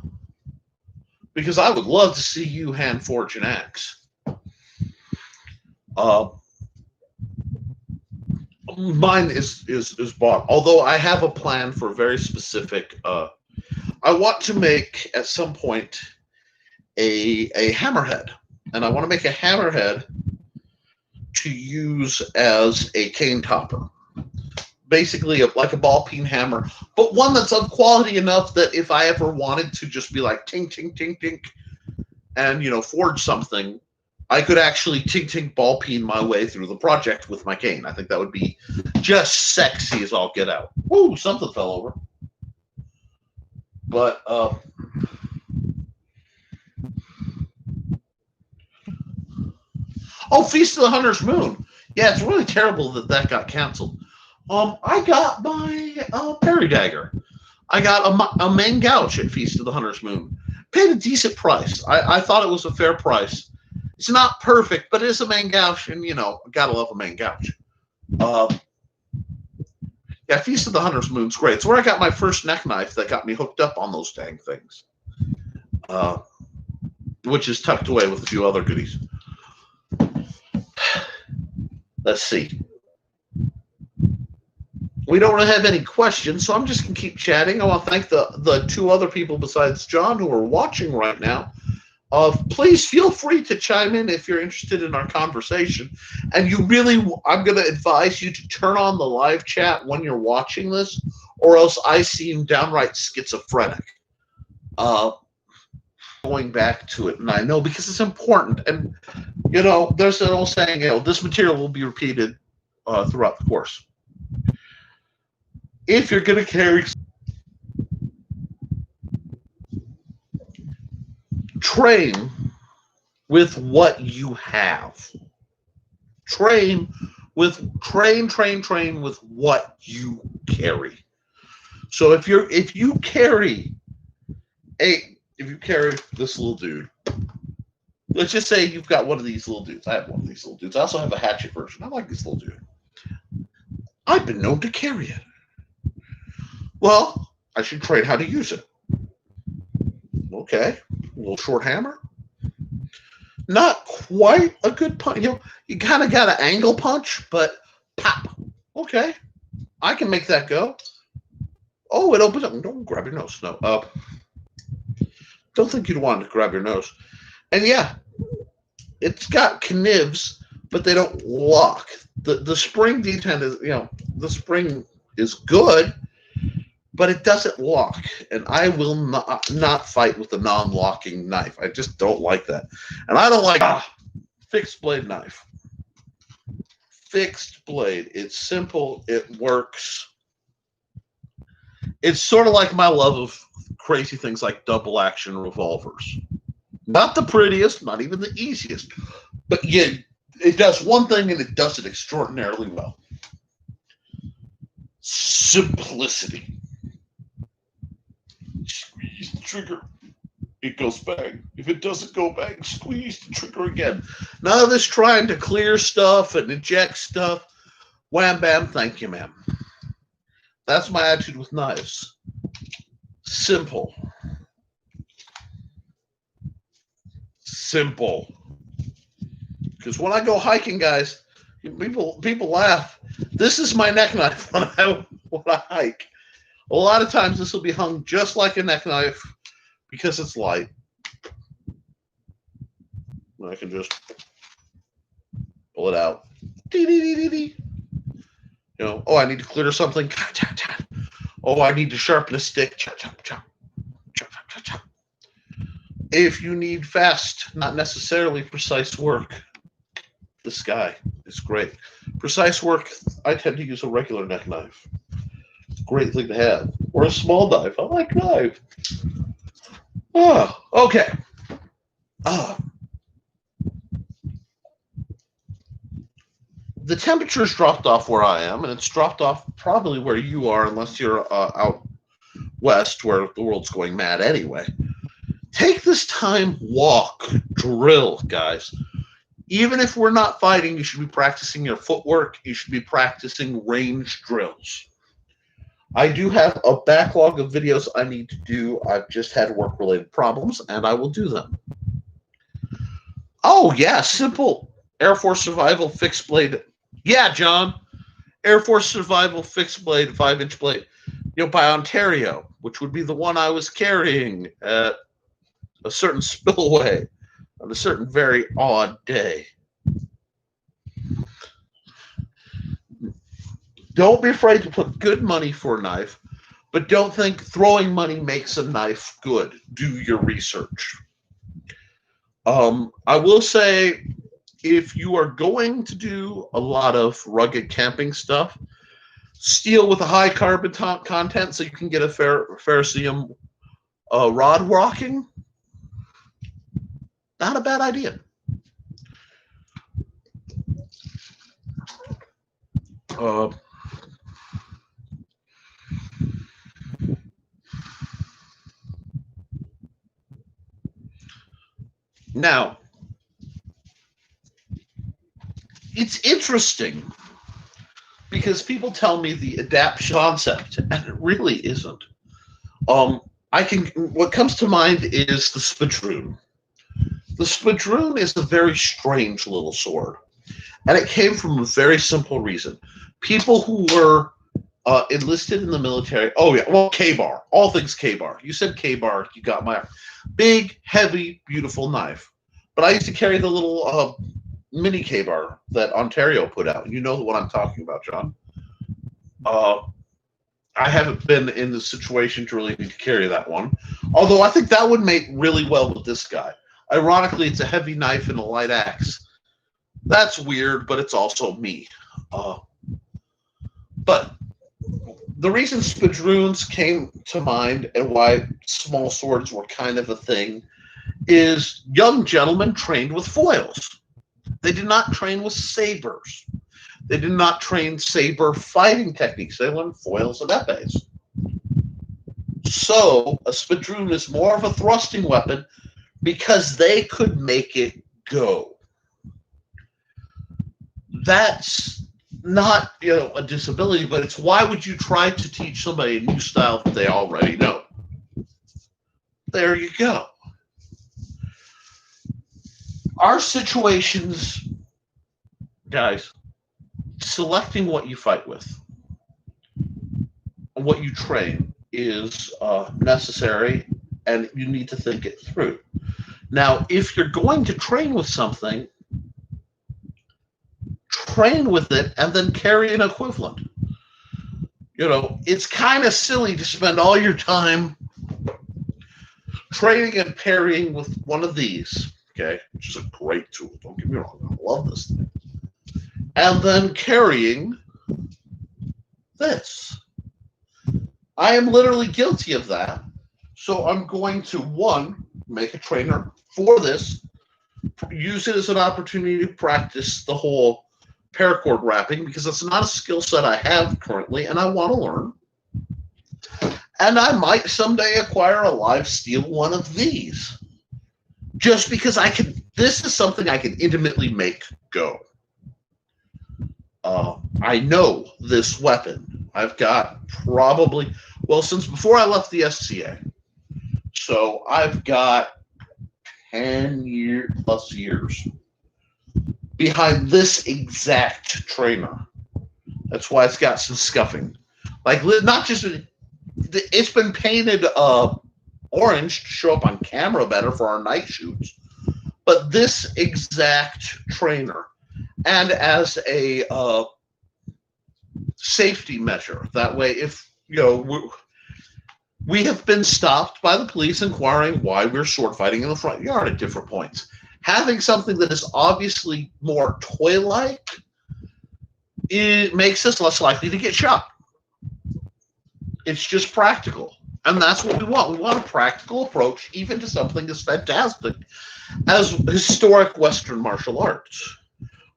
Because I would love to see you hand forge an axe. Mine is bought. Although I have a plan for very specific. I want to make at some point a hammerhead, and I want to make a hammerhead to use as a cane topper. Basically, like a ball peen hammer, but one that's of quality enough that if I ever wanted to just be like tink, tink, tink, tink, and, you know, forge something, I could actually tink, tink, ball peen my way through the project with my cane. I think that would be just sexy as all get out. Woo, something fell over. But, Feast of the Hunter's Moon. Yeah, it's really terrible that got canceled. I got my parry dagger. I got a main gouge at Feast of the Hunter's Moon. Paid a decent price. I thought it was a fair price. It's not perfect, but it is a main gouge, and, you know, gotta love a main gouge. Yeah, Feast of the Hunter's Moon's great. It's where I got my first neck knife that got me hooked up on those dang things. Which is tucked away with a few other goodies. Let's see. We don't really have any questions, so I'm just going to keep chatting. I want to thank the two other people besides John who are watching right now. Please feel free to chime in if you're interested in our conversation. And I'm going to advise you to turn on the live chat when you're watching this, or else I seem downright schizophrenic. Going back to it, and I know because it's important. And There's an old saying, this material will be repeated throughout the course. If you're going to carry, train with what you have. Train with what you carry. So if you carry this little dude, let's just say you've got one of these little dudes. I have one of these little dudes. I also have a hatchet version. I like this little dude. I've been known to carry it. Well, I should train how to use it. Okay, a little short hammer. Not quite a good punch. You kind of got an angle punch, but pop. Okay, I can make that go. Oh, it opens up. Don't grab your nose. No. Don't think you'd want to grab your nose. And yeah, it's got knivs, but they don't lock. The spring detent is, the spring is good, but it doesn't lock. And I will not fight with a non-locking knife. I just don't like that. And I don't like fixed blade knife. Fixed blade. It's simple. It works. It's sort of like my love of crazy things like double action revolvers. Not the prettiest, not even the easiest, but yeah, it does one thing and it does it extraordinarily well. Simplicity. Squeeze the trigger, it goes bang. If it doesn't go bang, squeeze the trigger again. None of this trying to clear stuff and eject stuff. Wham bam, thank you, ma'am. That's my attitude with knives. Simple. Simple. Because when I go hiking, guys, people laugh. This is my neck knife when I hike. A lot of times this will be hung just like a neck knife because it's light. I can just pull it out. Oh, I need to clear something. Oh, I need to sharpen a stick. Chop, chop, chop. Chop, chop, chop, chop. If you need fast, not necessarily precise work, this guy is great. Precise work, I tend to use a regular neck knife. Great thing to have. Or a small knife. I like knife. Oh, okay. The temperature's dropped off where I am, and it's dropped off probably where you are, unless you're out west where the world's going mad anyway. Take this time, walk, drill, guys. Even if we're not fighting, you should be practicing your footwork. You should be practicing range drills. I do have a backlog of videos I need to do. I've just had work-related problems, and I will do them. Oh, yeah, simple. Air Force Survival Fixed Blade. Yeah, John. Air Force Survival Fixed Blade, 5-inch blade. By Ontario, which would be the one I was carrying at a certain spillway on a certain very odd day. Don't be afraid to put good money for a knife, but don't think throwing money makes a knife good. Do your research. I will say, if you are going to do a lot of rugged camping stuff, steel with a high carbon content so you can get a ferrocerium rod rocking. Not a bad idea. Now, it's interesting because people tell me the adapt concept, and it really isn't. What comes to mind is the spadroon. The spadroon is a very strange little sword, and it came from a very simple reason. People who were enlisted in the military. Oh yeah, well, K-bar, all things K-bar. You said K-bar, you got my big, heavy, beautiful knife. But I used to carry the little mini K-bar that Ontario put out. You know what I'm talking about, John. I haven't been in the situation to really need to carry that one. Although I think that would make really well with this guy. Ironically, it's a heavy knife and a light axe. That's weird, but it's also me. But the reason spadroons came to mind and why small swords were kind of a thing is young gentlemen trained with foils. They did not train with sabers. They did not train saber fighting techniques. They learned foils and epées. So a spadroon is more of a thrusting weapon because they could make it go. That's not, a disability, but it's why would you try to teach somebody a new style that they already know? There you go. Our situations, guys, selecting what you fight with, what you train is necessary, and you need to think it through. Now, if you're going to train with something, train with it and then carry an equivalent. It's kind of silly to spend all your time training and parrying with one of these, okay, which is a great tool. Don't get me wrong, I love this thing. And then carrying this. I am literally guilty of that. So I'm going to, one, make a trainer for this, use it as an opportunity to practice the whole paracord wrapping, because it's not a skill set I have currently and I want to learn. And I might someday acquire a live steel one of these, just because this is something I can intimately make go. I know this weapon. I've got probably, since before I left the SCA. So I've got 10 plus years behind this exact trainer. That's why it's got some scuffing. Like, not just, it's been painted orange to show up on camera better for our night shoots. But this exact trainer, and as a safety measure, that way if, we have been stopped by the police inquiring why we're sword fighting in the front yard at different points. Having something that is obviously more toy-like, it makes us less likely to get shot. It's just practical. And that's what we want. We want a practical approach, even to something as fantastic as historic Western martial arts,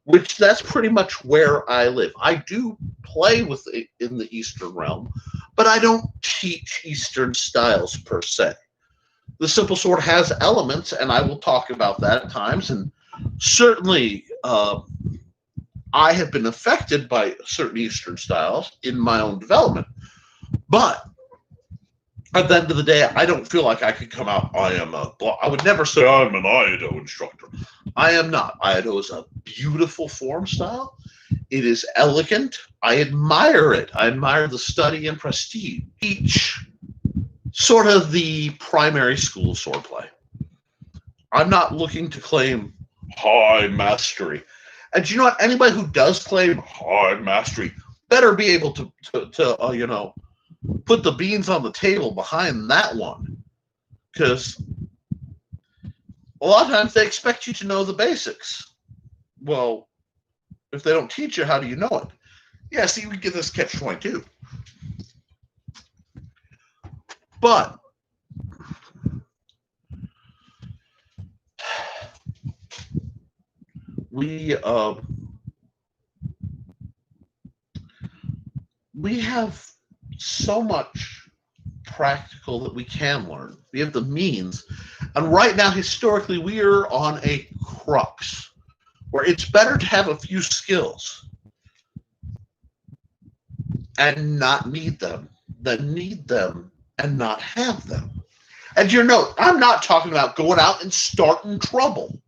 which that's pretty much where I live. I do play with it in the Eastern realm, but I don't teach Eastern styles per se. The simple sword has elements, and I will talk about that at times. And certainly, I have been affected by certain Eastern styles in my own development. But at the end of the day, I don't feel like I could come out, I would never say I'm an Iaido instructor. I am not. Iaido is a beautiful form style. It is elegant. I admire it. I admire the study and prestige. Each sort of the primary school of swordplay. I'm not looking to claim high mastery. And do you know what? Anybody who does claim high mastery better be able to put the beans on the table behind that one. Because a lot of times they expect you to know the basics. Well, if they don't teach you, how do you know it? Yeah, see, we get this catch-22. But we have so much practical that we can learn. We have the means. And right now, historically, we are on a crux where it's better to have a few skills and not need them than need them and not have them. And I'm not talking about going out and starting trouble.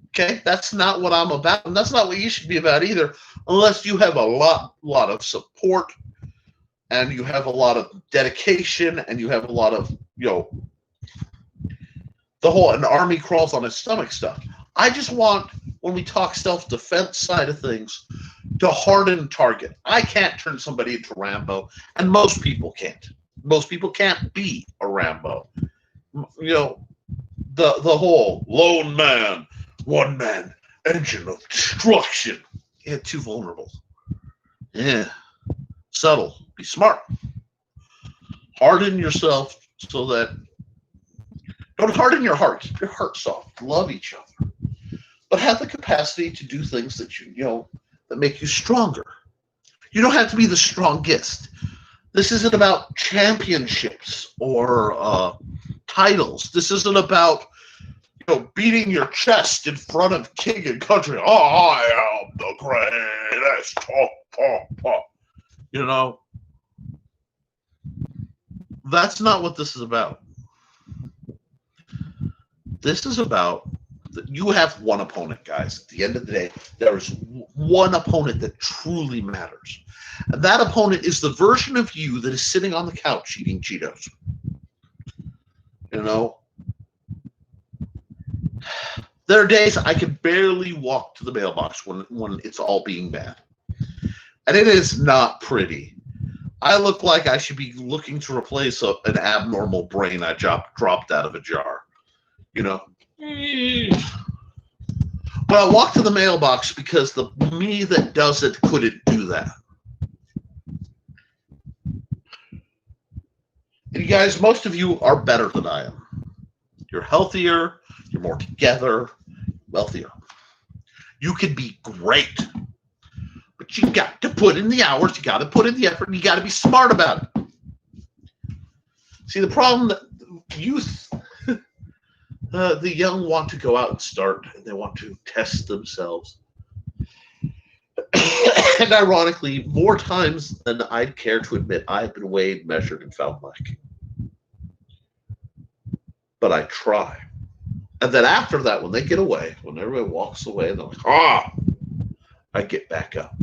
Okay? That's not what I'm about. And that's not what you should be about either, unless you have a lot of support and you have a lot of dedication and you have a lot of, the whole an army crawls on his stomach stuff. I just want, when we talk self-defense side of things, to harden target. I can't turn somebody into Rambo, and most people can't. Most people can't be a Rambo. The whole lone man, one man, engine of destruction. Yeah, too vulnerable. Yeah. Subtle. Be smart. Harden yourself so that don't harden your heart. Keep your heart soft. Love each other. But have the capacity to do things that you know that make you stronger. You don't have to be the strongest. This isn't about championships or titles. This isn't about beating your chest in front of king and country. Oh, I am the greatest. Talk, talk, talk. That's not what this is about. This is about that you have one opponent, guys. At the end of the day, there is one opponent that truly matters. And that opponent is the version of you that is sitting on the couch eating Cheetos. There are days I can barely walk to the mailbox when it's all being bad. And it is not pretty. I look like I should be looking to replace an abnormal brain I dropped out of a jar. But I walk to the mailbox because the me that does it couldn't do that. And you guys, most of you are better than I am. You're healthier, you're more together, wealthier. You can be great. But you got to put in the hours, you got to put in the effort, and you got to be smart about it. See, the problem that youth, the young want to go out and start, and they want to test themselves. And ironically, more times than I'd care to admit, I've been weighed, measured, and found lacking. But I try. And then after that, when they get away, when everybody walks away, and they're like, I get back up.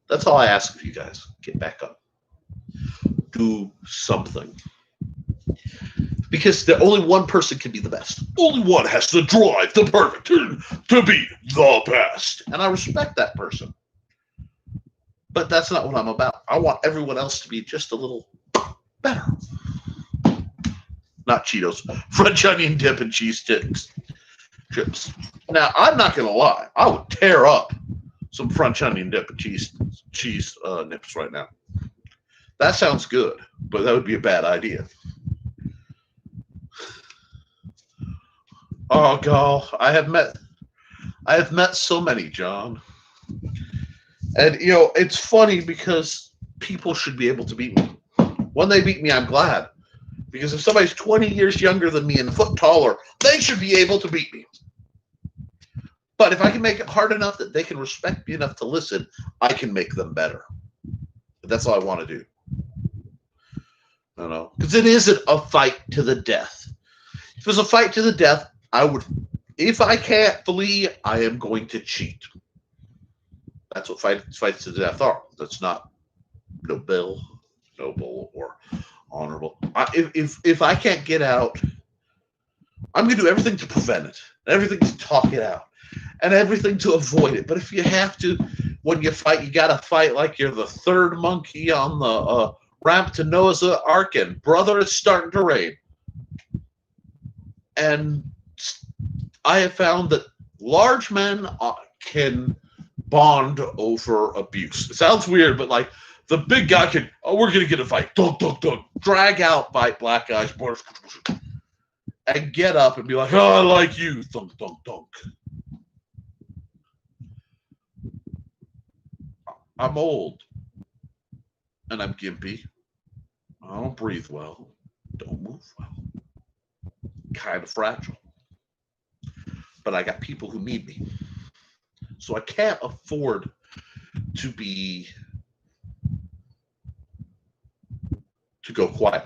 That's all I ask of you guys. Get back up. Do something. Because only one person can be the best. Only one has the drive, the perfect to be the best. And I respect that person. But that's not what I'm about. I want everyone else to be just a little better. Not Cheetos. French onion dip and cheese chips. Now, I'm not going to lie. I would tear up some French onion dip and cheese nips right now. That sounds good, but that would be a bad idea. Oh, God, I have met so many, John. And, it's funny because people should be able to beat me. When they beat me, I'm glad. Because if somebody's 20 years younger than me and a foot taller, they should be able to beat me. But if I can make it hard enough that they can respect me enough to listen, I can make them better. That's all I want to do. Because it isn't a fight to the death. If it was a fight to the death, I would, if I can't flee, I am going to cheat. That's what fights to the death are. That's not noble or honorable. If I can't get out, I'm going to do everything to prevent it, everything to talk it out, and everything to avoid it. But if you have to, when you fight, you got to fight like you're the third monkey on the ramp to Noah's Ark, and brother, it's starting to rain. And I have found that large men can bond over abuse. It sounds weird, but like the big guy can, we're going to get a fight. Dunk, dunk, dunk. Drag out by black guys, and get up and be like, I like you. Thunk, dunk, dunk. I'm old. And I'm gimpy. I don't breathe well. Don't move well. Kind of fragile. But I got people who need me. So I can't afford to go quiet.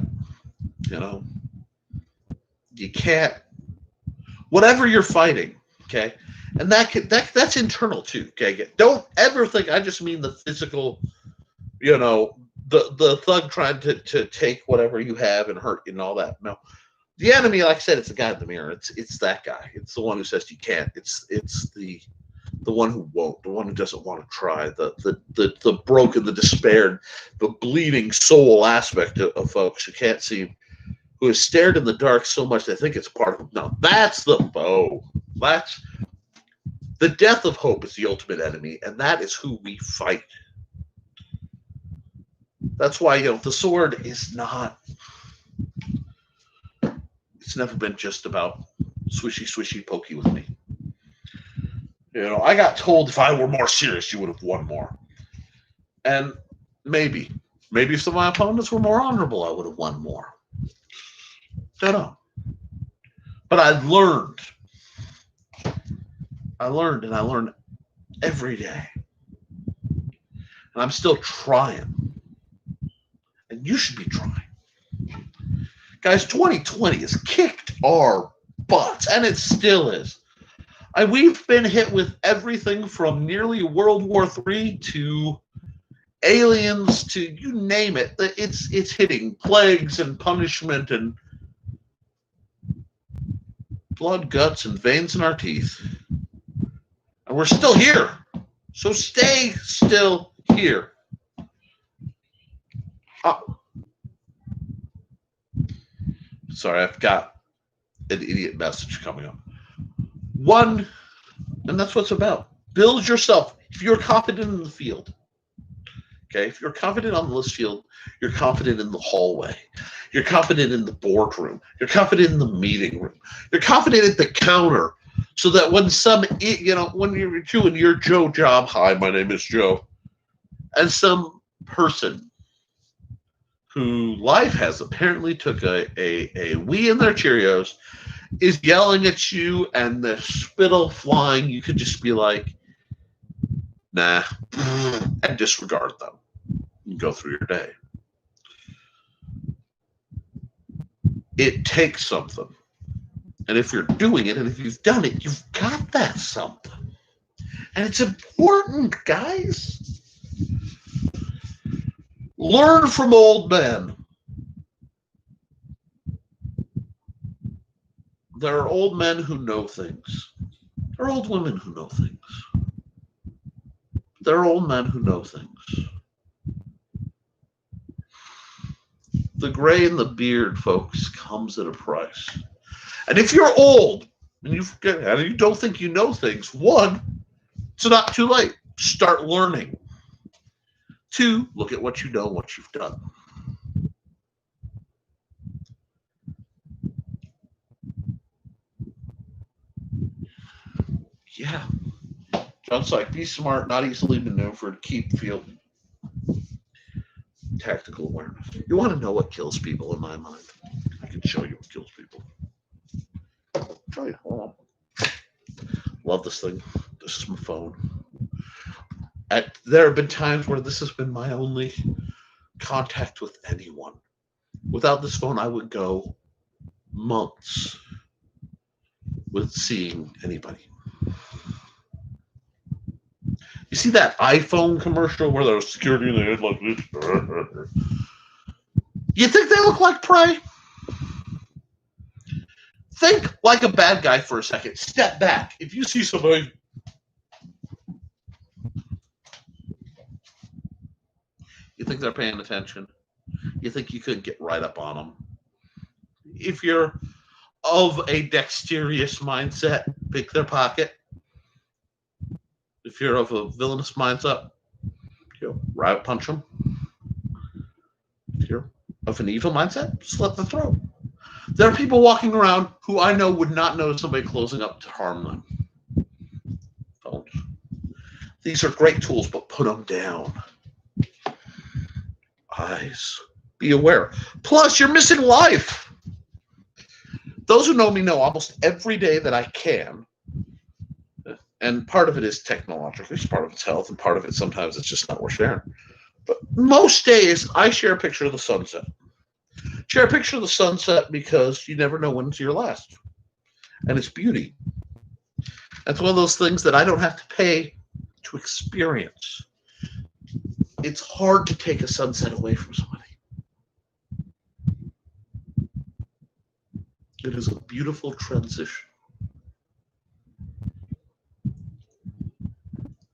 You can't, whatever you're fighting, okay? And that's internal too, okay? Don't ever think I just mean the physical, the thug trying to take whatever you have and hurt you and all that. No. The enemy, like I said, it's the guy in the mirror. It's that guy. It's the one who says you can't. It's the one who won't, the one who doesn't want to try, the broken, the despaired, the bleeding soul aspect of folks who can't see, who has stared in the dark so much they think it's part of them. No, that's the foe. That's the death of hope is the ultimate enemy, and that is who we fight. That's why, the sword is not, it's never been just about swishy, swishy, pokey with me. I got told if I were more serious, you would have won more. And maybe if some of my opponents were more honorable, I would have won more. Don't know. But I learned and I learned every day. And I'm still trying. And you should be trying. Guys, 2020 has kicked our butts, and it still is. We've been hit with everything from nearly World War III to aliens to you name it. It's hitting plagues and punishment and blood, guts, and veins in our teeth. And we're still here. So stay still here. Sorry, I've got an idiot message coming up. One, and that's what it's about. Build yourself. If you're confident in the field, okay, if you're confident on the list field, you're confident in the hallway. You're confident in the boardroom. You're confident in the meeting room. You're confident at the counter, so that when when you're doing your Joe job, hi, my name is Joe, and some person who life has apparently took a wee in their Cheerios is yelling at you and the spittle flying, you could just be like, nah, and disregard them and go through your day. It takes something. And if you're doing it, and if you've done it, you've got that something. And it's important, guys. Learn from old men. There are old men who know things. There are old women who know things. There are old men who know things. The gray in the beard, folks, comes at a price. And if you're old and you don't think you know things, one, it's not too late. Start learning. Two, look at what you know and what you've done. Yeah. John's like, be smart, not easily maneuvered, keep field tactical awareness. You want to know what kills people in my mind? I can show you what kills people. I'll show you. Hold on. Love this thing. This is my phone. There have been times where this has been my only contact with anyone. Without this phone, I would go months with seeing anybody. You see that iPhone commercial where there's security in the head like this? You think they look like prey? Think like a bad guy for a second. Step back. If you see somebody, you think they're paying attention? You think you could get right up on them? If you're of a dexterous mindset, pick their pocket. If you're of a villainous mindset, right punch them. If you're of an evil mindset, slit the throat. There are people walking around who I know would not notice somebody closing up to harm them. Don't. These are great tools, but put them down. Eyes. Be aware. Plus, you're missing life. Those who know me know almost every day that I can, and part of it is technological, part of it's health, and part of it sometimes it's just not worth sharing. But most days, I share a picture of the sunset. Share a picture of the sunset because you never know when it's your last. And it's beauty. That's one of those things that I don't have to pay to experience. It's hard to take a sunset away from somebody. It is a beautiful transition.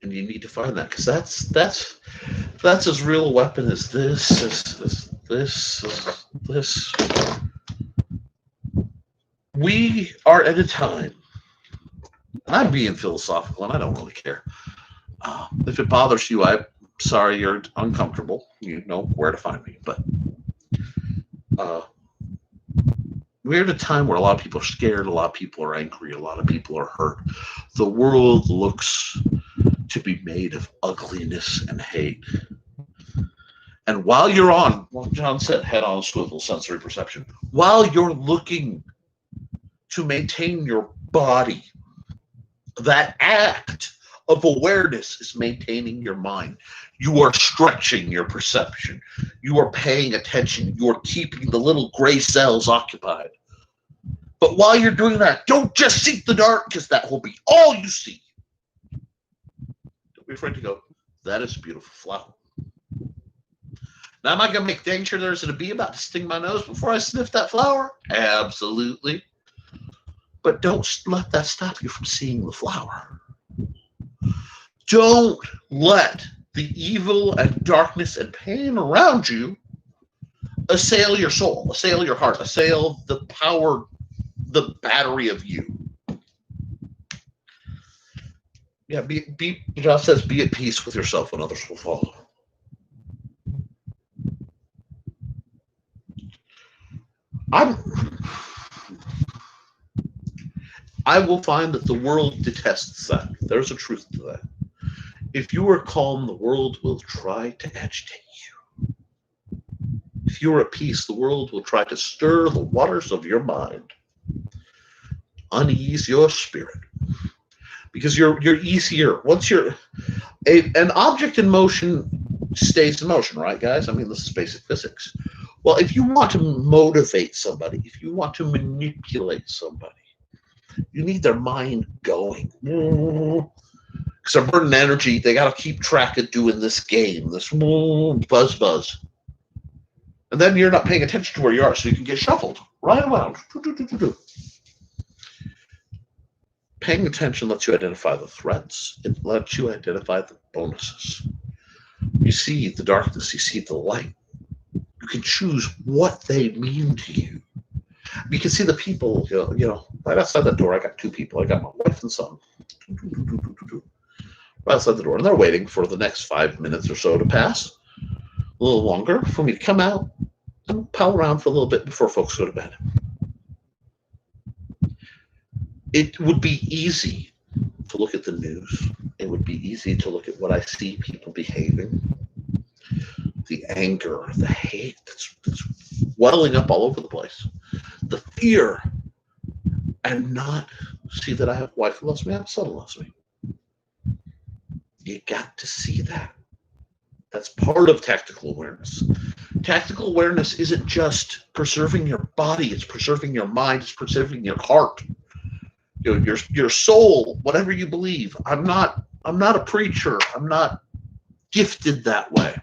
And you need to find that, because that's as real a weapon as this. We are at a time And I'm being philosophical, and I don't really care. If it bothers you, I'm sorry you're uncomfortable. You know where to find me. But uh, we're at a time where a lot of people are scared, a lot of people are angry, a lot of people are hurt. The world looks to be made of ugliness and hate. And while you're on, well, John said, head on swivel, sensory perception, while you're looking to maintain your body, that act of awareness is maintaining your mind. You are stretching your perception. You are paying attention. You are keeping the little gray cells occupied. But while you're doing that, don't just seek the dark, because that will be all you see. Don't be afraid to go, that is a beautiful flower. Now, am I going to make dang sure there's a bee about to sting my nose before I sniff that flower? Absolutely. But don't let that stop you from seeing the flower. Don't let the evil and darkness and pain around you assail your soul, assail your heart, assail the power, the battery of you. Yeah, Josh says, be at peace with yourself and others will follow. I will find that the world detests that. There's a truth to that. If you are calm, the world will try to agitate you. If you are at peace, the world will try to stir the waters of your mind, unease your spirit, because you're easier once you're an object in motion stays in motion, right, guys? I mean, this is basic physics. Well, if you want to motivate somebody, if you want to manipulate somebody, you need their mind going. Because they're burning energy. They got to keep track of doing this game, this buzz. And then you're not paying attention to where you are, so you can get shuffled right around. Paying attention lets you identify the threats. It lets you identify the bonuses. You see the darkness. You see the light. You can choose what they mean to you. You can see the people, right outside that door. I got two people. I got my wife and son. Right outside the door. And they're waiting for the next 5 minutes or so to pass. A little longer for me to come out and pal around for a little bit before folks go to bed. It would be easy to look at the news. It would be easy to look at what I see people behaving. The anger, the hate that's welling up all over the place. The fear. And not see that I have a wife who loves me, I have a son who loves me. You got to see that. That's part of tactical awareness. Tactical awareness isn't just preserving your body, it's preserving your mind, it's preserving your heart. Your soul, whatever you believe. I'm not a preacher. I'm not gifted that way.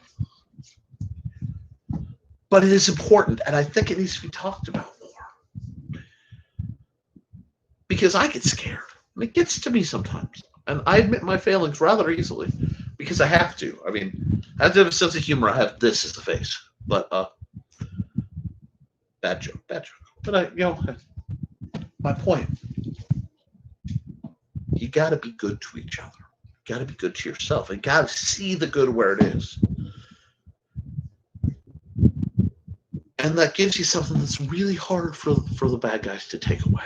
But it is important, and I think it needs to be talked about more. Because I get scared. And it gets to me sometimes. And I admit my failings rather easily because I have to. I mean, I have to have a sense of humor. I have this as the face. But bad joke. But my point. You got to be good to each other. You got to be good to yourself. You got to see the good where it is. And that gives you something that's really hard for the bad guys to take away.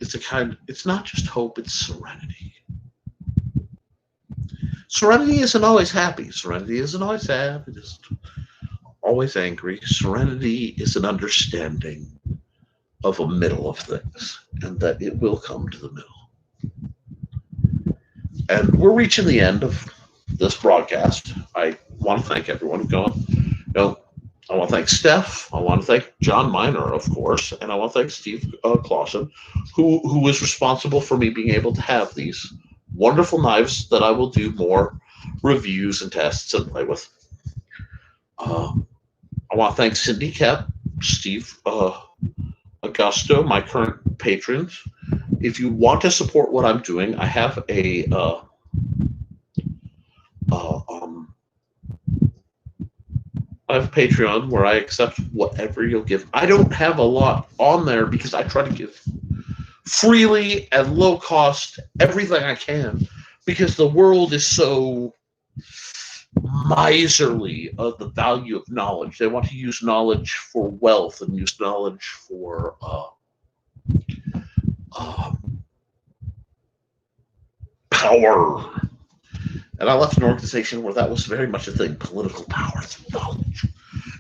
It's not just hope, it's serenity. Serenity isn't always happy. Serenity isn't always sad. It isn't always angry. Serenity is an understanding of a middle of things, and that it will come to the middle. And we're reaching the end of this broadcast. I want to thank everyone going. I want to thank Steph. I want to thank John Miner, of course, and I want to thank Steve Clausen, who is responsible for me being able to have these wonderful knives that I will do more reviews and tests and play with. I want to thank Cindy Kep, Steve Augusto, my current patrons. If you want to support what I'm doing, I have a Patreon where I accept whatever you'll give. I don't have a lot on there because I try to give freely and low cost everything I can, because the world is so miserly of the value of knowledge. They want to use knowledge for wealth and use knowledge for uh, power. And I left an organization where that was very much a thing: political power through knowledge.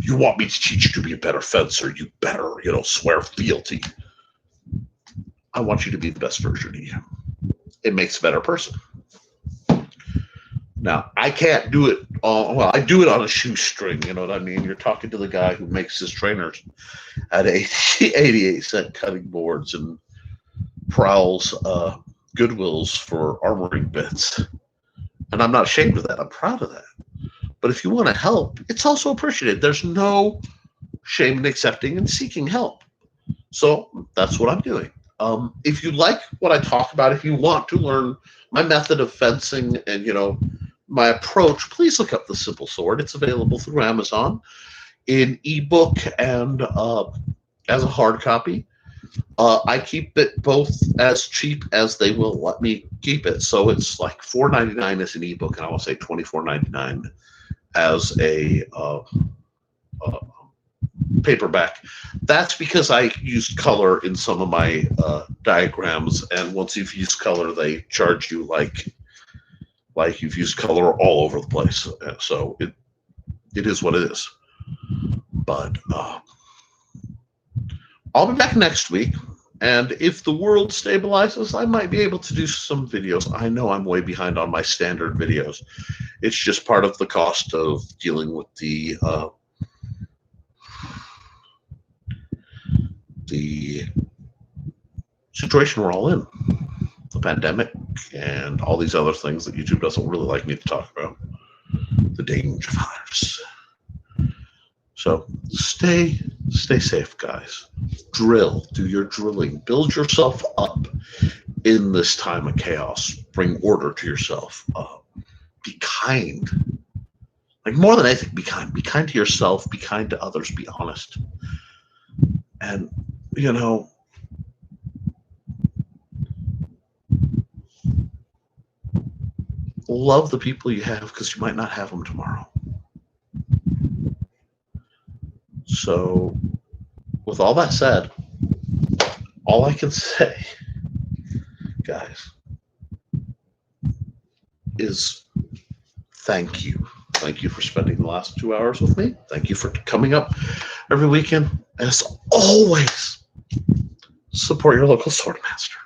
You want me to teach you to be a better fencer? You better, swear fealty. I want you to be the best version of you. It makes a better person. Now, I can't do it. I do it on a shoestring. You know what I mean? You're talking to the guy who makes his trainers at 88-cent cutting boards and prowls Goodwills for armoring bits. And I'm not ashamed of that. I'm proud of that. But if you want to help, it's also appreciated. There's no shame in accepting and seeking help. So that's what I'm doing. If you like what I talk about, if you want to learn my method of fencing and, my approach, please look up The Simple Sword. It's available through Amazon in ebook and as a hard copy. I keep it both as cheap as they will let me keep it. So it's like $4.99 as an ebook, and I will say $24.99 as a paperback. That's because I used color in some of my diagrams, and once you've used color, they charge you like you've used color all over the place. So it is what it is. But I'll be back next week, and if the world stabilizes, I might be able to do some videos. I know I'm way behind on my standard videos. It's just part of the cost of dealing with the situation we're all in, the pandemic and all these other things that YouTube doesn't really like me to talk about, the danger virus. So stay safe, guys. Drill, do your drilling, build yourself up in this time of chaos. Bring order to yourself. Be kind. Like, more than anything, be kind. Be kind to yourself. Be kind to others. Be honest. And, love the people you have, because you might not have them tomorrow. So, with all that said, all I can say, guys, is thank you. Thank you for spending the last 2 hours with me. Thank you for coming up every weekend. As always, support your local sword master.